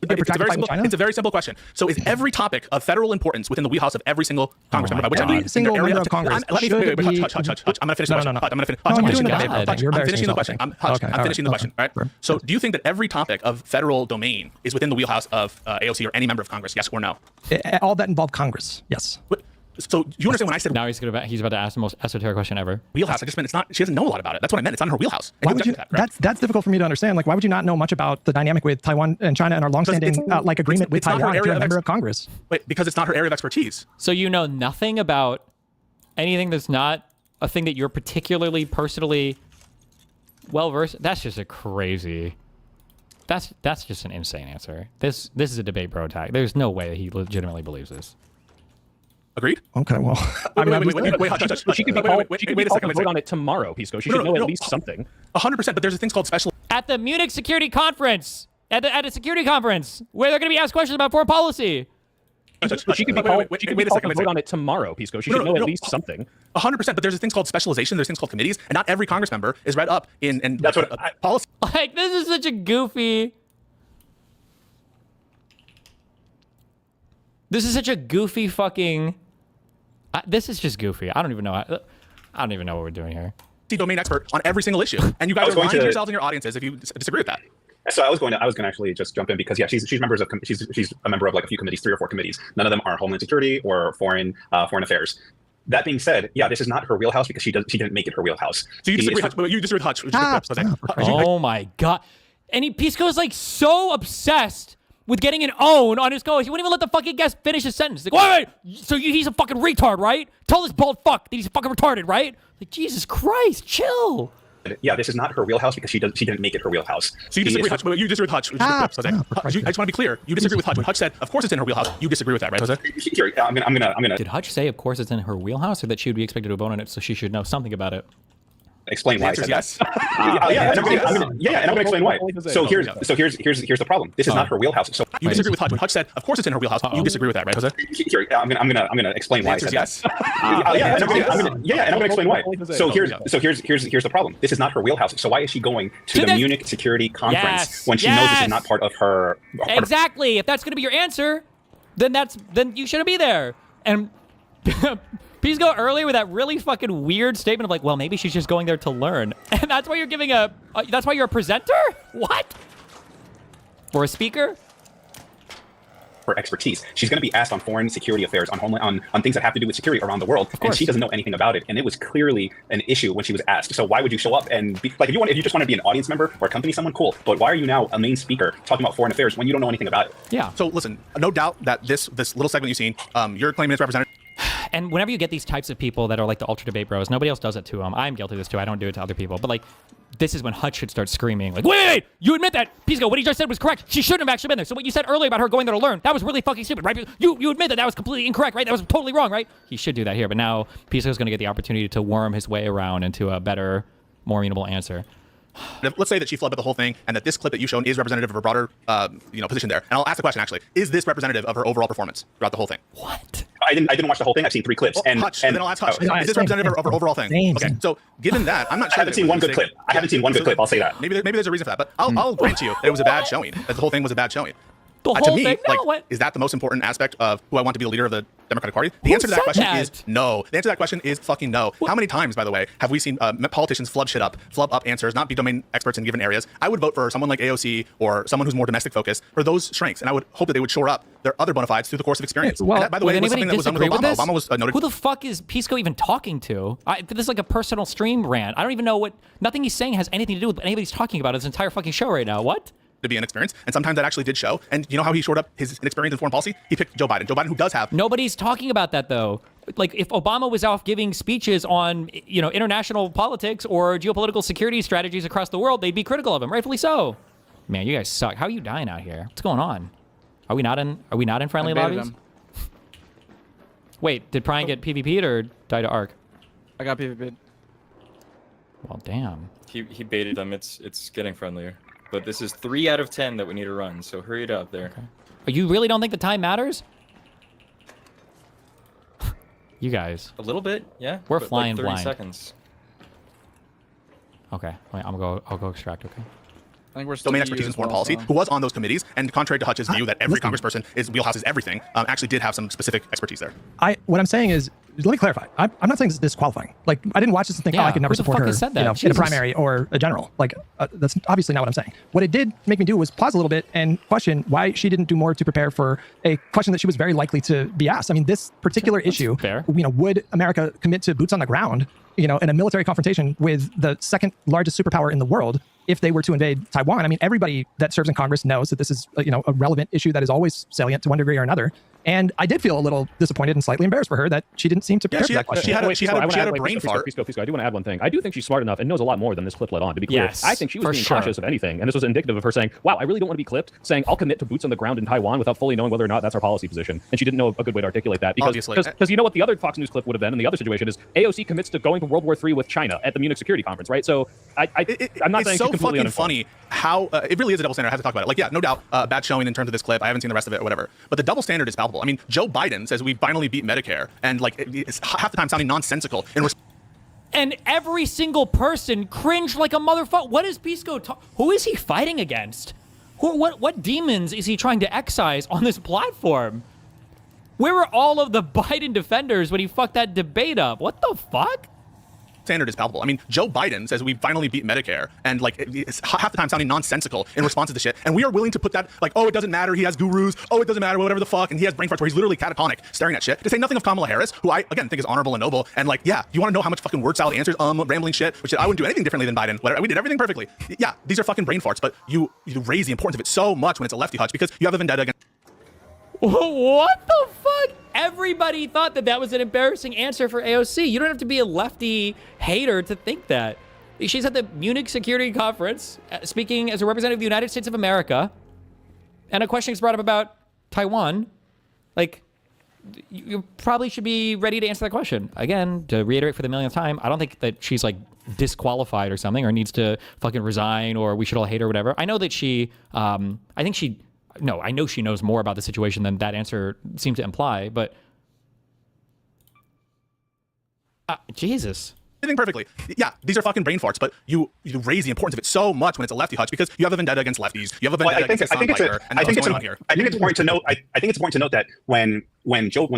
It's a very simple question. So is every topic of federal importance within the wheelhouse of every single Congress member? By which I mean
every single member of Congress.
Hutch. I'm going to finish the question. I'm finishing the question. I'm finishing the question. Right. So do you think that every topic of federal domain is within the wheelhouse of AOC or any member of Congress? Yes or no?
All that involve Congress. Yes.
So you understand when I said
now he's about to ask the most esoteric question ever.
Wheelhouse. I just meant it's not. She doesn't know a lot about it. That's what I meant. It's not in her wheelhouse.
Why would you? That's difficult for me to understand. Like, why would you not know much about the dynamic with Taiwan and China and our longstanding like agreement with Taiwan if you're a member of Congress?
Wait, because it's not her area of expertise.
So you know nothing about anything that's not a thing that you're particularly personally well versed. That's just a crazy. That's just an insane answer. This is a debate bro tag. There's no way that he legitimately believes this.
Agreed?
Okay, well.
Wait,
She could be called to vote on it tomorrow, Pisco. She should know at least something.
100%, but there's things called special.
At the Munich Security Conference, at a security conference, where they're going to be asked questions about foreign policy.
She could be called to vote on it tomorrow, Pisco. She should know at least something.
100%, but there's things called specialization, there's things called committees, and not every Congress member is read up in
that's what
policy.
Like, this is such a goofy... This is such a goofy fucking... this is just goofy. I don't even know. I don't even know what we're doing here.
Domain expert on every single issue, and you guys are lying to yourselves and your audiences if you disagree with that.
So I was going to actually just jump in because yeah, she's a member of like a few committees, 3 or 4 committees. None of them are Homeland Security or foreign affairs. That being said, yeah, this is not her wheelhouse because she didn't make it her wheelhouse.
So you disagree with Hutch?
Oh my God! And Pisco is like so obsessed with getting an own on his co-host. He wouldn't even let the fucking guest finish his sentence. Like, wait, so he's a fucking retard, right? Tell this bald fuck that he's fucking retarded, right? Like, Jesus Christ, chill.
Yeah, this is not her wheelhouse because she didn't make it her wheelhouse.
So you disagree with Hutch? You disagree with Hutch? I just want to be clear. You disagree with Hutch. When Hutch said, "Of course it's in her wheelhouse," you disagree with that, right, Jose?
Here, I'm gonna.
Did Hutch say, "Of course it's in her wheelhouse," or that she would be expected to vote on it, so she should know something about it?
Explain why I said
yes.
that. And I'm gonna explain why. So here's the problem. This is not her wheelhouse. So
you disagree with Hutch. When Hutch said, "Of course it's in her wheelhouse," you disagree with that, right, Jose?
Here, I'm gonna explain why I said
yes.
And I'm gonna explain why. So here's the problem. This is not her wheelhouse. So why is she going to the Munich Security Conference when she knows this is not part of her?
Exactly. If that's gonna be your answer, then you shouldn't be there. And please go earlier with that really fucking weird statement of like, well, maybe she's just going there to learn. And that's why you're giving that's why you're a presenter? What? Or a speaker?
For expertise. She's going to be asked on foreign security affairs, on things that have to do with security around the world, and she doesn't know anything about it. And it was clearly an issue when she was asked. So why would you show up and be like, if you just want to be an audience member or accompany someone, cool. But why are you now a main speaker talking about foreign affairs when you don't know anything about it?
Yeah.
So listen, no doubt that this little segment you've seen, you're claiming it's representative.
And whenever you get these types of people that are like the ultra debate bros, nobody else does it to them. I'm guilty of this too. I don't do it to other people. But like, this is when Hutch should start screaming like, wait, you admit that Pisco, what he just said was correct. She shouldn't have actually been there. So what you said earlier about her going there to learn, that was really fucking stupid, right? You admit that was completely incorrect, right? That was totally wrong, right? He should do that here. But now Pisco's going to get the opportunity to worm his way around into a better, more amenable answer.
Let's say that she fled with the whole thing, and that this clip that you've shown is representative of her broader, position there. And I'll ask the question actually: is this representative of her overall performance throughout the whole thing?
What?
I didn't watch the whole thing. I've seen 3 clips.
Hutch, then I'll ask Hutch. Is this representative of her overall thing? Okay. So given that, I'm not sure.
I haven't seen one good clip. I haven't seen one good clip. I'll say that.
Maybe there's a reason for that, but I'll grant you that it was a bad showing. That the whole thing was a bad showing.
The
to
whole
me,
thing? No,
like,
what?
is that the most important aspect of who I want to be the leader of the Democratic Party? The answer to that question is no. The answer to that question is fucking no. How many times, by the way, have we seen politicians flub up answers, not be domain experts in given areas? I would vote for someone like AOC or someone who's more domestic focused for those strengths, and I would hope that they would shore up their other bona fides through the course of experience.
Well,
and that, by the way, was
anybody
something that was done with
disagree
Obama.
with this?
Obama was noted.
Who the fuck is Pisco even talking to? This is like a personal stream rant. I don't even know what. Nothing he's saying has anything to do with anybody's talking about his entire fucking show right now. What?
To be inexperienced, and sometimes that actually did show. And you know how he shored up his inexperience in foreign policy? He picked Joe Biden. Joe Biden, who does have.
Nobody's talking about that though. Like if Obama was off giving speeches on, you know, international politics or geopolitical security strategies across the world, they'd be critical of him, rightfully so. Man, you guys suck. How are you dying out here? What's going on? Are we not in friendly lobbies? Wait, did Prime get PvP'd or die to ARC?
I got PvP'd.
Well, damn.
He baited them. It's getting friendlier. But this is 3 out of 10 that we need to run, so hurry it up there.
Okay. You really don't think the time matters? You guys.
A little bit, yeah.
We're
but
flying
like 30
blind.
seconds.
Okay, wait, I'll go extract, okay?
I think we're still
domain expertise in foreign policy, who was on those committees, and contrary to Hutch's view that every congressperson is wheelhouse is everything, actually did have some specific expertise there.
What I'm saying is, let me clarify. I'm not saying this is disqualifying. Like, I didn't watch this and think,
Yeah,
oh, I could never
who the
support
fuck
her,
has said that?
you know, in a
Jesus.
primary or a general. Like, that's obviously not what I'm saying. What it did make me do was pause a little bit and question why she didn't do more to prepare for a question that she was very likely to be asked. I mean, this particular issue,
fair.
you know, would America commit to boots on the ground, you know, in a military confrontation with the second largest superpower in the world if they were to invade Taiwan? I mean, everybody that serves in Congress knows that this is, you know, a relevant issue that is always salient to one degree or another. And I did feel a little disappointed and slightly embarrassed for her that she didn't seem to prepare for that question.
She had a brain fart.
Pisco, I do want to add one thing. I do think she's smart enough and knows a lot more than this clip let on. To be clear,
Yes,
I think she was
for
being
sure.
cautious of anything, and this was indicative of her saying, "Wow, I really don't want to be clipped saying I'll commit to boots on the ground in Taiwan without fully knowing whether or not that's our policy position." And she didn't know a good way to articulate that because you know what the other Fox News clip would have been in the other situation is AOC commits to going to World War III with China at the Munich Security Conference, right? So I'm not saying
it's
she's
so
completely
fucking funny how it really is a double standard. I have to talk about it. Like, yeah, no doubt, bad showing in terms of this clip. I haven't seen the rest of it or whatever. But the double standard is palpable. I mean, Joe Biden says we finally beat Medicare, and like it's half the time sounding nonsensical.
And every single person cringed like a motherfucker. What is Pisco? Who is he fighting against? What demons is he trying to excise on this platform? Where were all of the Biden defenders when he fucked that debate up? What the fuck?
Standard is palpable. I mean, Joe Biden says we finally beat Medicare, and like it's half the time sounding nonsensical in response to the shit. And we are willing to put that like, oh, it doesn't matter. He has gurus. Oh, it doesn't matter. Whatever the fuck. And he has brain farts where he's literally catatonic, staring at shit. To say nothing of Kamala Harris, who I again think is honorable and noble. And like, yeah, you want to know how much fucking word salad answers, rambling shit, which I wouldn't do anything differently than Biden. Whatever, we did everything perfectly. Yeah, these are fucking brain farts. But you raise the importance of it so much when it's a lefty Hutch because you have a vendetta against.
What the fuck? Everybody thought that was an embarrassing answer for AOC. You don't have to be a lefty hater to think that. She's at the Munich Security Conference, speaking as a representative of the United States of America, and a question is brought up about Taiwan. Like, you probably should be ready to answer that question. Again, to reiterate for the millionth time, I don't think that she's like disqualified or something, or needs to fucking resign, or we should all hate her or whatever. I know that she, I know she knows more about the situation than that answer seemed to imply, but Jesus.
Everything perfectly. Yeah, these are fucking brain farts, but you raise the importance of it so much when it's a lefty Hutch because you have a vendetta against lefties. You have a vendetta against Hasan Piker, and that's what's going on here.
I think it's important to note. I think it's important to note that when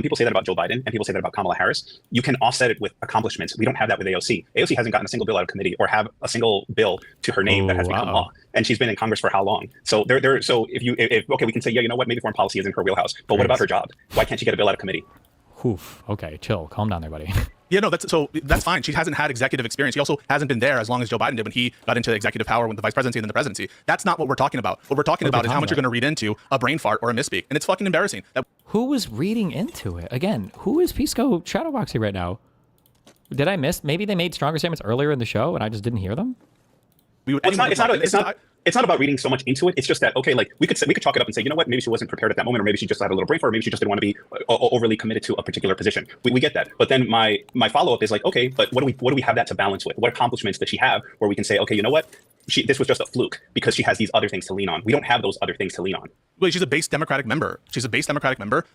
people say that about Joe Biden and people say that about Kamala Harris, you can offset it with accomplishments. We don't have that with AOC. AOC hasn't gotten a single bill out of committee or have a single bill to her name that has become law. And she's been in Congress for how long? So so if okay, we can say, yeah, you know what, maybe foreign policy is in her wheelhouse. But what about her job? Why can't she get a bill out of committee?
Oof. Okay, chill. Calm down there, buddy.
Yeah, no, that's fine. She hasn't had executive experience. She also hasn't been there as long as Joe Biden did when he got into executive power with the vice presidency and then the presidency. That's not what we're talking about. What we're talking about is how much you're going to read into a brain fart or a misspeak. And it's fucking embarrassing.
Who was reading into it? Again, who is Pisco shadowboxing right now? Did I miss? Maybe they made stronger statements earlier in the show and I just didn't hear them?
It's not about reading so much into it. It's just that, okay, like we could chalk it up and say, you know what, maybe she wasn't prepared at that moment, or maybe she just had a little brain fart, or maybe she just didn't want to be overly committed to a particular position. We get that. But then my follow-up is like, okay, but what do we have that to balance with? What accomplishments does she have where we can say, okay, you know what, this was just a fluke because she has these other things to lean on. We don't have those other things to lean on.
Well, she's a base Democratic member.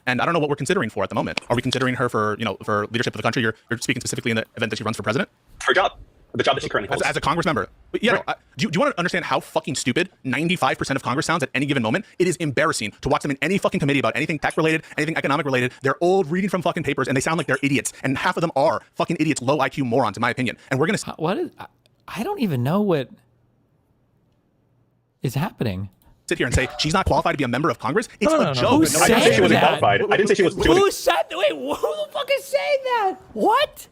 And I don't know what we're considering for at the moment. Are we considering her for leadership of the country? You're speaking specifically in the event that she runs for president?
Her job. The job that she currently holds.
As a Congress member. But yeah,
Right.
no, do you want to understand how fucking stupid 95% of Congress sounds at any given moment? It is embarrassing to watch them in any fucking committee about anything tech related, anything economic related. They're old, reading from fucking papers, and they sound like they're idiots. And half of them are fucking idiots, low IQ morons, in my opinion. And we're going to...
What is... I don't even know what is happening.
Sit here and say she's not qualified to be a member of Congress. It's a joke.
Who
I didn't say she wasn't qualified. I didn't say she was.
Who said... Wait, who the fuck is saying that? What?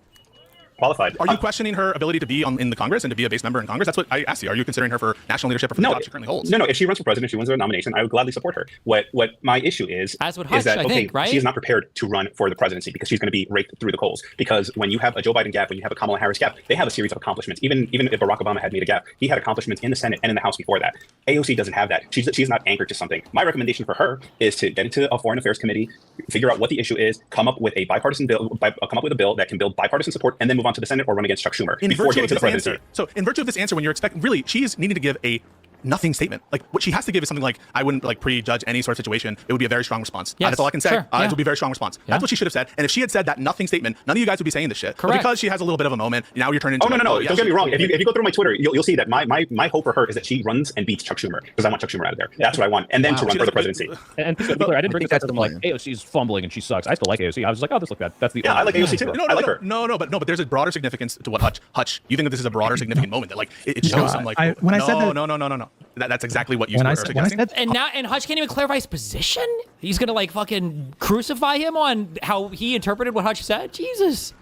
Qualified.
Are you questioning her ability to be in the Congress and to be a base member in Congress? That's what I asked you. Are you considering her for national leadership or for the job she currently holds?
No. If she runs for president, she wins the nomination, I would gladly support her. What my issue is,
As would Hutch,
is that,
I think, right?
she is not prepared to run for the presidency because she's going to be raked through the coals. Because when you have a Joe Biden gap, when you have a Kamala Harris gap, they have a series of accomplishments. Even if Barack Obama had made a gap, he had accomplishments in the Senate and in the House before that. AOC doesn't have that. She's not anchored to something. My recommendation for her is to get into a foreign affairs committee, figure out what the issue is, come up with a bipartisan bill, come up with a bill that can build bipartisan support, and then move on to the Senate or run against Chuck Schumer before getting to the presidency.
So in virtue of this answer, when you're expecting, really, she's needing to give a nothing statement. Like what she has to give is something like, I wouldn't like prejudge any sort of situation. It would be a very strong response.
Yes,
That's all I can say.
sure,
It would be a very strong response. That's what she should have said. And if she had said that nothing statement, none of you guys would be saying this shit.
Correct.
But because she has a little bit of a moment, now you're turning into
No.
yeah,
Don't get me wrong. If you go through my Twitter, you'll see that my hope for her is that she runs and beats Chuck Schumer because I want Chuck Schumer out of there. That's what I want. And then to run for the presidency.
And to be clear, I didn't bring this up. I'm like, AOC's fumbling and she sucks. I still like AOC. I was like, oh, this looks bad. That's the
I like AOC too. I like her.
But there's a broader significance to what Hutch. You think that this is a broader significant moment that like it shows some like
when I said that,
no. That's exactly what you
when
were
I
suggesting.
said,
And Hutch can't even clarify his position? He's gonna like fucking crucify him on how he interpreted what Hutch said? Jesus.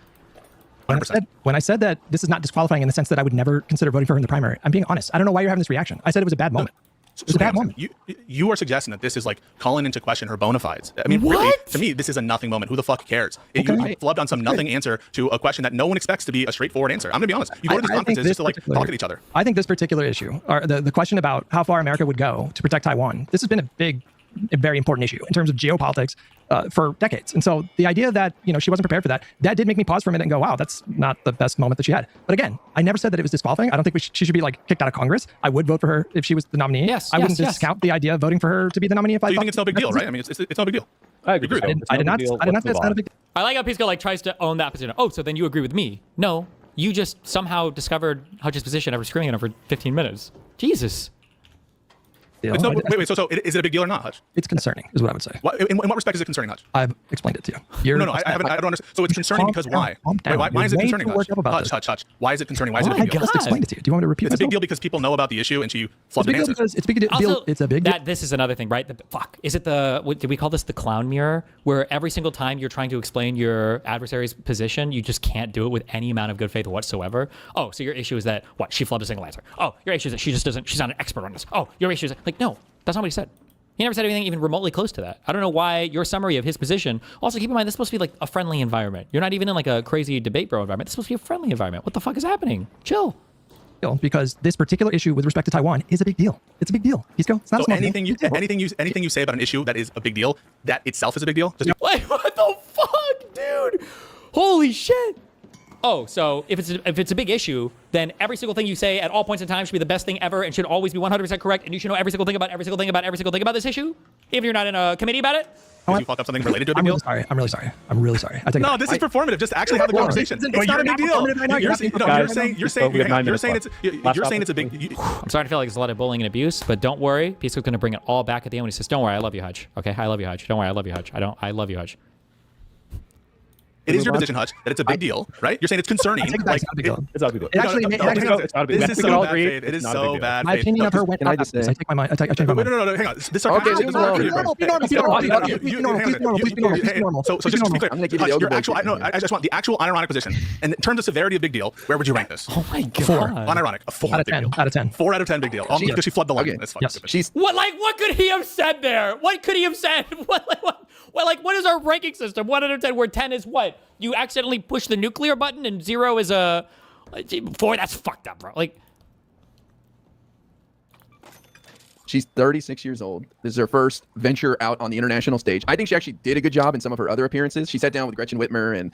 when I said that this is not disqualifying in the sense that I would never consider voting for her in the primary, I'm being honest. I don't know why you're having this reaction. I said it was a bad moment. It was a bad moment.
You are suggesting that this is like calling into question her bona fides. I mean, really, to me, this is a nothing moment. Who the fuck cares? You flubbed on some nothing answer to a question that no one expects to be a straightforward answer. I'm gonna be honest. You go to these conferences just to like talk at each other.
I think this particular issue, or the question about how far America would go to protect Taiwan, this has been a very important issue in terms of geopolitics for decades. And so the idea that, she wasn't prepared for that did make me pause for a minute and go, wow, that's not the best moment that she had. But again, I never said that it was disqualifying. I don't think she should be like kicked out of Congress. I would vote for her if she was the nominee. I wouldn't discount the idea of voting for her to be the nominee if I
So you
thought
think it's no big deal, right? I mean, it's no big deal.
I agree.
I did not say it's not a big deal.
I like how Pisco like tries to own that position. Oh, so then you agree with me? No, you just somehow discovered Hutch's position after screaming at him for 15 minutes. Jesus.
Wait, so is it a big deal or not, Hutch?
It's concerning, is what I would say.
In what respect is it concerning, Hutch?
I've explained it to you.
No, I don't understand. So it's concerning because why? Why is it concerning, Hutch? Why is it concerning? Why is it a big deal?
I just explained it to you. Do you want me to repeat
It's a big deal because people know about the issue and she flubbed an answer.
It's a big deal. It's a big deal.
This is another thing, right? Is it did we call this the clown mirror? Where every single time you're trying to explain your adversary's position, you just can't do it with any amount of good faith whatsoever. Oh, so your issue is that, she flubbed a single answer. Oh, your issue is that she's not an expert on this. Oh, your issue is like, no. That's not what he said. He never said anything even remotely close to that. I don't know why your summary of his position. Also, keep in mind, this is supposed to be like a friendly environment. You're not even in like a crazy debate bro environment. This is supposed to be a friendly environment. What the fuck is happening? Chill.
Because this particular issue with respect to Taiwan is a big deal. It's a big deal. Pisco, it's not a small
anything you say about an issue that is a big deal, that itself is a big deal.
Wait, what the fuck, dude? Holy shit. Oh, so if it's a big issue, then every single thing you say at all points in time should be the best thing ever and should always be 100% correct, and you should know every single thing about this issue, even if you're not in a committee about it?
Did you fuck up something related to a big deal?
I'm really sorry. I take
no, this is performative. Just actually have the conversation. It's not a big deal. You're saying it's a big.
I'm starting to feel like there's a lot of bullying and abuse, but don't worry. Pisco's going to bring it all back at the end when he says, "Don't worry, I love you, Hutch." Okay, I love you, Hutch. Don't worry, I love you, Hutch. I love you, Hutch.
It is your position, Hutch, that it's a big deal, right? You're saying it's concerning.
It's not a big deal.
It's not a big deal.
This is so bad faith. It is so bad.
My opinion of her went up. I take my mind. I change my mind.
No, hang on. This sarcasm is normal. So just to be clear, I just want the actual ironic position. And in terms of severity of big deal, where would you rank this?
Oh my god.
4.
Unironic. A 4
out of 10. Out of 10.
4 out of 10 big deal. Because she flooded the line. That's fucking stupid.
What could he have said there? What could he have said? What is our ranking system? 1 out of 10, where 10 is what? You accidentally push the nuclear button and 0 is a 4. That's fucked up, bro. Like,
she's 36 years old. This is her first venture out on the international stage. I think she actually did a good job in some of her other appearances. She sat down with Gretchen Whitmer and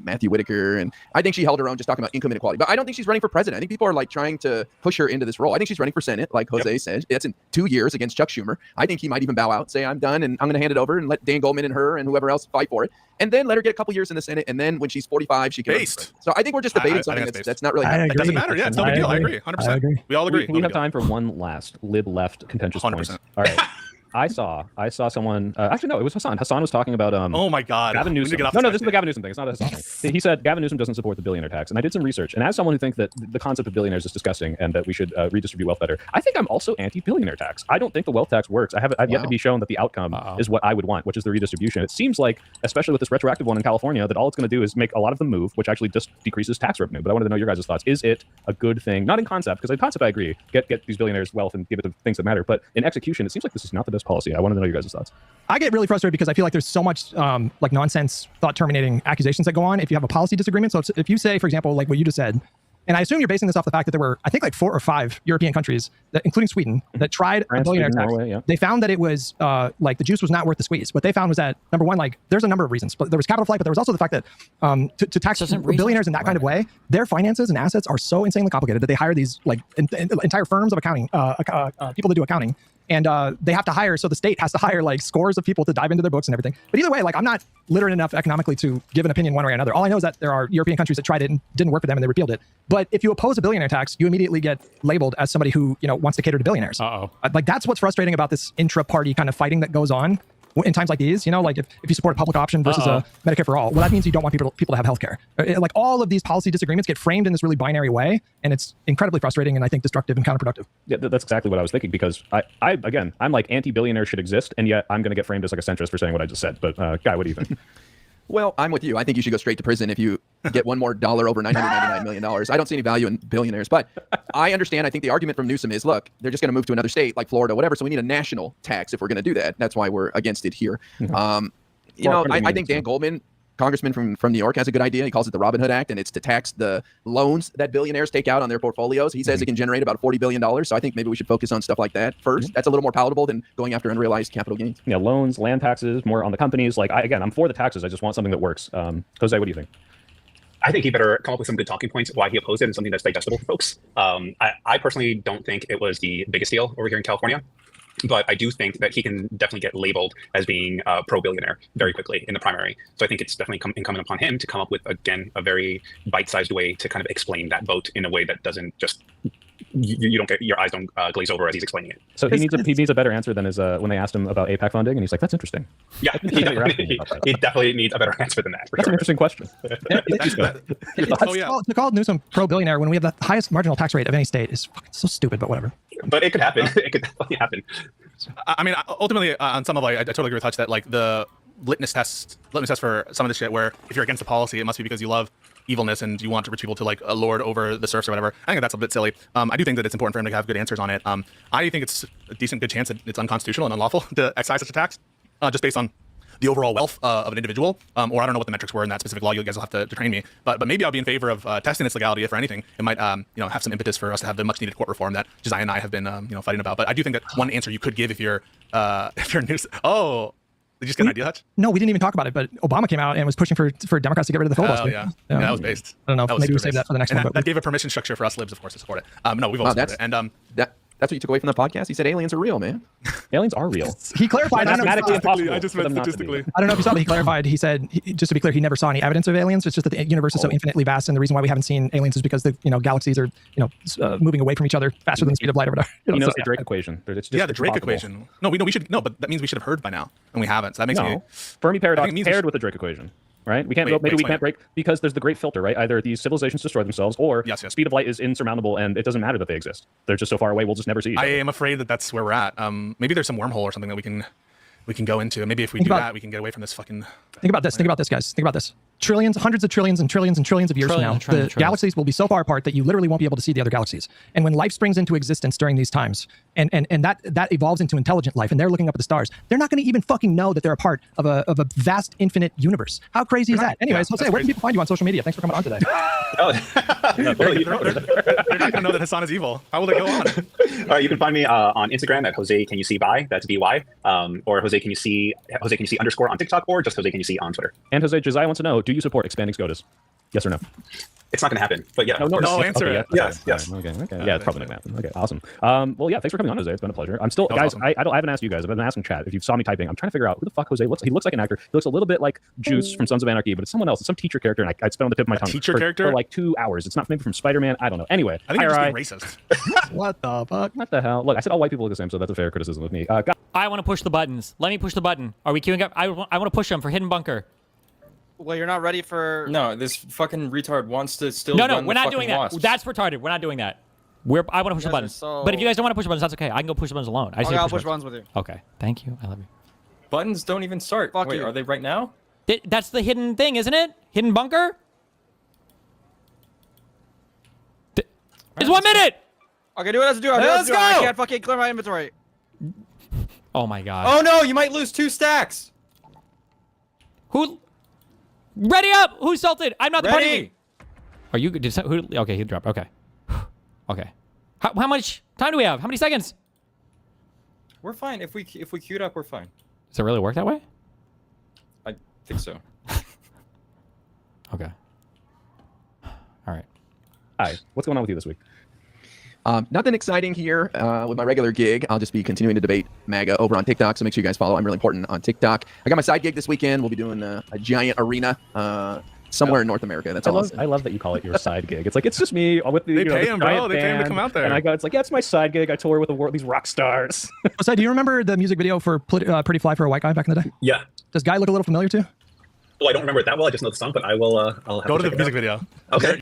Matthew Whitaker, and I think she held her own just talking about income inequality. But I don't think she's running for president. I think people are like trying to push her into this role. I think she's running for Senate, like Jose said. That's in 2 years against Chuck Schumer. I think he might even bow out, say, I'm done, and I'm going to hand it over and let Dan Goldman and her and whoever else fight for it. and then let her get a couple years in the Senate, and then when she's 45, she can.
Based.
So I think we're just debating something that's not really.
It doesn't matter. Yeah, it's no big deal. I agree. 100%. We all agree.
We have time for one last lib left contentious
100%.
point. All right. I saw someone. Actually, no, it was Hasan. Hasan was talking about.
Oh my God.
Gavin Newsom. No, this is the Gavin Newsom thing. It's not a Hasan thing. He said Gavin Newsom doesn't support the billionaire tax, and I did some research. And as someone who thinks that the concept of billionaires is disgusting and that we should redistribute wealth better, I think I'm also anti-billionaire tax. I don't think the wealth tax works. I've yet to be shown that the outcome is what I would want, which is the redistribution. It seems like, especially with this retroactive one in California, that all it's going to do is make a lot of them move, which actually just decreases tax revenue. But I wanted to know your guys' thoughts. Is it a good thing? Not in concept, because in concept I agree. Get these billionaires wealth and give it to things that matter. But in execution, it seems like this is not the best policy. I wanted to know your guys' thoughts.
I get really frustrated because I feel like there's so much like nonsense, thought-terminating accusations that go on if you have a policy disagreement. So if you say, for example, like what you just said, and I assume you're basing this off the fact that there were, I think, like 4 or 5 European countries, including Sweden, that tried a billionaire tax.
Norway, yeah.
They found that it was like the juice was not worth the squeeze. What they found was that, number one, like there's a number of reasons, but there was capital flight, but there was also the fact that to tax billionaires in that kind of way, their finances and assets are so insanely complicated that they hire these like entire firms of accounting, people that do accounting. And they have to hire, so the state has to hire like scores of people to dive into their books and everything. But either way, like I'm not literate enough economically to give an opinion one way or another. All I know is that there are European countries that tried it and didn't work for them and they repealed it. But if you oppose a billionaire tax, you immediately get labeled as somebody who, wants to cater to billionaires. Like that's what's frustrating about this intra-party kind of fighting that goes on in times like these, like if you support a public option versus a Medicare for all, well, that means you don't want people to have healthcare. Like all of these policy disagreements get framed in this really binary way, and it's incredibly frustrating and I think destructive and counterproductive.
Yeah, that's exactly what I was thinking, because I'm like anti-billionaire should exist, and yet I'm going to get framed as like a centrist for saying what I just said. But Guy, what do you think?
Well, I'm with you. I think you should go straight to prison if you get one more dollar over $999 million. I don't see any value in billionaires, but I understand. I think the argument from Newsom is, look, they're just going to move to another state like Florida, whatever. So we need a national tax if we're going to do that. That's why we're against it here. I think Dan Goldman, congressman from New York, has a good idea. He calls it the Robin Hood Act, and it's to tax the loans that billionaires take out on their portfolios. He says it can generate about $40 billion. So I think maybe we should focus on stuff like that first. That's a little more palatable than going after unrealized capital gains.
Yeah, loans, land taxes, more on the companies. Like, I'm for the taxes. I just want something that works. Jose, what do you think?
I think he better come up with some good talking points why he opposed it and something that's digestible for folks. I personally don't think it was the biggest deal over here in California. But I do think that he can definitely get labeled as being pro-billionaire very quickly in the primary. So I think it's definitely incumbent upon him to come up with, again, a very bite-sized way to kind of explain that vote in a way that doesn't just you don't get your eyes don't glaze over as he's explaining it.
So he needs a better answer than his when they asked him about APAC funding, and he's like, "That's interesting."
Yeah, he definitely needs a better answer than that.
That's an interesting question.
To call Newsom pro-billionaire when we have the highest marginal tax rate of any state is fucking so stupid, but whatever.
But it could happen. It could definitely happen.
I mean, ultimately, on some level, I totally agree with Hutch that like the litmus test for some of this shit, where if you're against the policy, it must be because you love evilness and you want rich people to like lord over the serfs or whatever. I think that's a bit silly. I do think that it's important for him to have good answers on it. I think it's a good chance that it's unconstitutional and unlawful to excise such a tax, just based on the overall wealth of an individual, or I don't know what the metrics were in that specific law. You guys will have to train me, but maybe I'll be in favor of testing its legality. If for anything, it might have some impetus for us to have the much needed court reform that Josiah and I have been fighting about. But I do think that one answer you could give if you're Newsom. Oh, did you just get an idea, Hutch?
No, we didn't even talk about it, but Obama came out and was pushing for Democrats to get rid of the filibuster.
Yeah, that was based.
I don't know. Maybe we save that for the next one.
That gave a permission structure for us libs, of course, to support it. No, we've always supported it. And
that's what you took away from the podcast? He said aliens are real, man.
Aliens are real.
He clarified.
Mathematically impossible.
I just meant statistically.
I don't know if you saw, but he clarified. He said, just to be clear, he never saw any evidence of aliens. It's just that the universe is so infinitely vast, and the reason why we haven't seen aliens is because the galaxies are moving away from each other faster than the speed of light or whatever.
He knows the Drake equation.
The Drake equation. No, we should. No, but that means we should have heard by now, and we haven't. So that makes me.
Fermi paradox paired with the Drake equation. Right? We can't we can't break because there's the great filter, right? Either these civilizations destroy themselves, or speed of light is insurmountable and it doesn't matter that they exist. They're just so far away we'll just never see each other.
I am afraid that that's where we're at. Maybe there's some wormhole or something that we can go into. Maybe if we do that, we can get away from this fucking.
Think about this, guys. Think about this. Trillions, hundreds of trillions and trillions and trillions of years from now, the galaxies will be so far apart that you literally won't be able to see the other galaxies. And when life springs into existence during these times, and that evolves into intelligent life, and they're looking up at the stars, they're not going to even fucking know that they're a part of a vast, infinite universe. How crazy is that? Anyways, Jose, where can people find you on social media? Thanks for coming on today.
They're not going to know that Hasan is evil. How will they go on?
All right, you can find me on Instagram at Jose Can You See By. That's BY. Or Jose Can You See _ on TikTok, or just Jose Can You See on Twitter.
And Josiah wants to know, do you support expanding SCOTUS? Yes or no?
It's not going to happen. But yeah.
No, answer it.
Yes. Yes.
Okay. Yeah, it's probably not going to happen. Okay, awesome. Well, yeah, thanks for coming on, Jose. It's been a pleasure. I'm still, guys,
awesome.
I haven't asked you guys. I've been asking chat. If you saw me typing, I'm trying to figure out who the fuck Jose looks. He looks like an actor. He looks a little bit like Juice from Sons of Anarchy, but it's someone else. It's some teacher character, and I'd spent on the tip of my tongue.
Teacher
for,
character?
For like 2 hours. It's not maybe from Spider-Man. I don't know. Anyway,
I think you're just being racist.
What the fuck?
What the hell? Look, I said all white people look the same, so that's a fair criticism of me.
I want to push the buttons. Let me push the button. Are we queuing up? I want to push them for hidden bunker.
Well, you're not ready for.
No, this fucking retard wants to still.
No,
run
we're
the
not
fucking
doing that.
wasps.
That's retarded. We're not doing that. I want to push the buttons. But if you guys don't want to push the buttons, that's okay. I can go push the buttons alone.
Okay, I'll push buttons with you.
Okay, thank you. I love you.
Buttons don't even start.
Fuck
Wait,
you.
are they right now?
That's the hidden thing, isn't it? Hidden bunker? It's 1 minute!
Okay, do what I have to do.
Let's go!
I can't fucking clear my inventory.
Oh my god.
Oh no, you might lose 2 stacks.
Who? Ready up! Who salted? I'm not the party.
Ready.
Are you? Who? Okay, he dropped. Okay. Okay. How much time do we have? How many seconds?
We're fine. If we queued up, we're fine.
Does it really work that way?
I think so.
Okay. All right.
Hi. What's going on with you this week?
Nothing exciting here with my regular gig. I'll just be continuing to debate MAGA over on TikTok, so make sure you guys follow. I'm really important on TikTok. I got my side gig this weekend. We'll be doing a giant arena somewhere in North America. That's all.
I love that you call it your side gig. It's like, it's just me with the,
They
you know,
pay
this
him, bro.
giant
They pay him to
band,
come out there.
And it's like, yeah, it's my side gig. I tour with these rock stars.
So, do you remember the music video for Pretty Fly for a White Guy back in the day?
Yeah.
Does Guy look a little familiar too?
Well, I don't remember it that well. I just know the song, but I will. I'll have
Go to the
check it
music
out.
video.
Okay.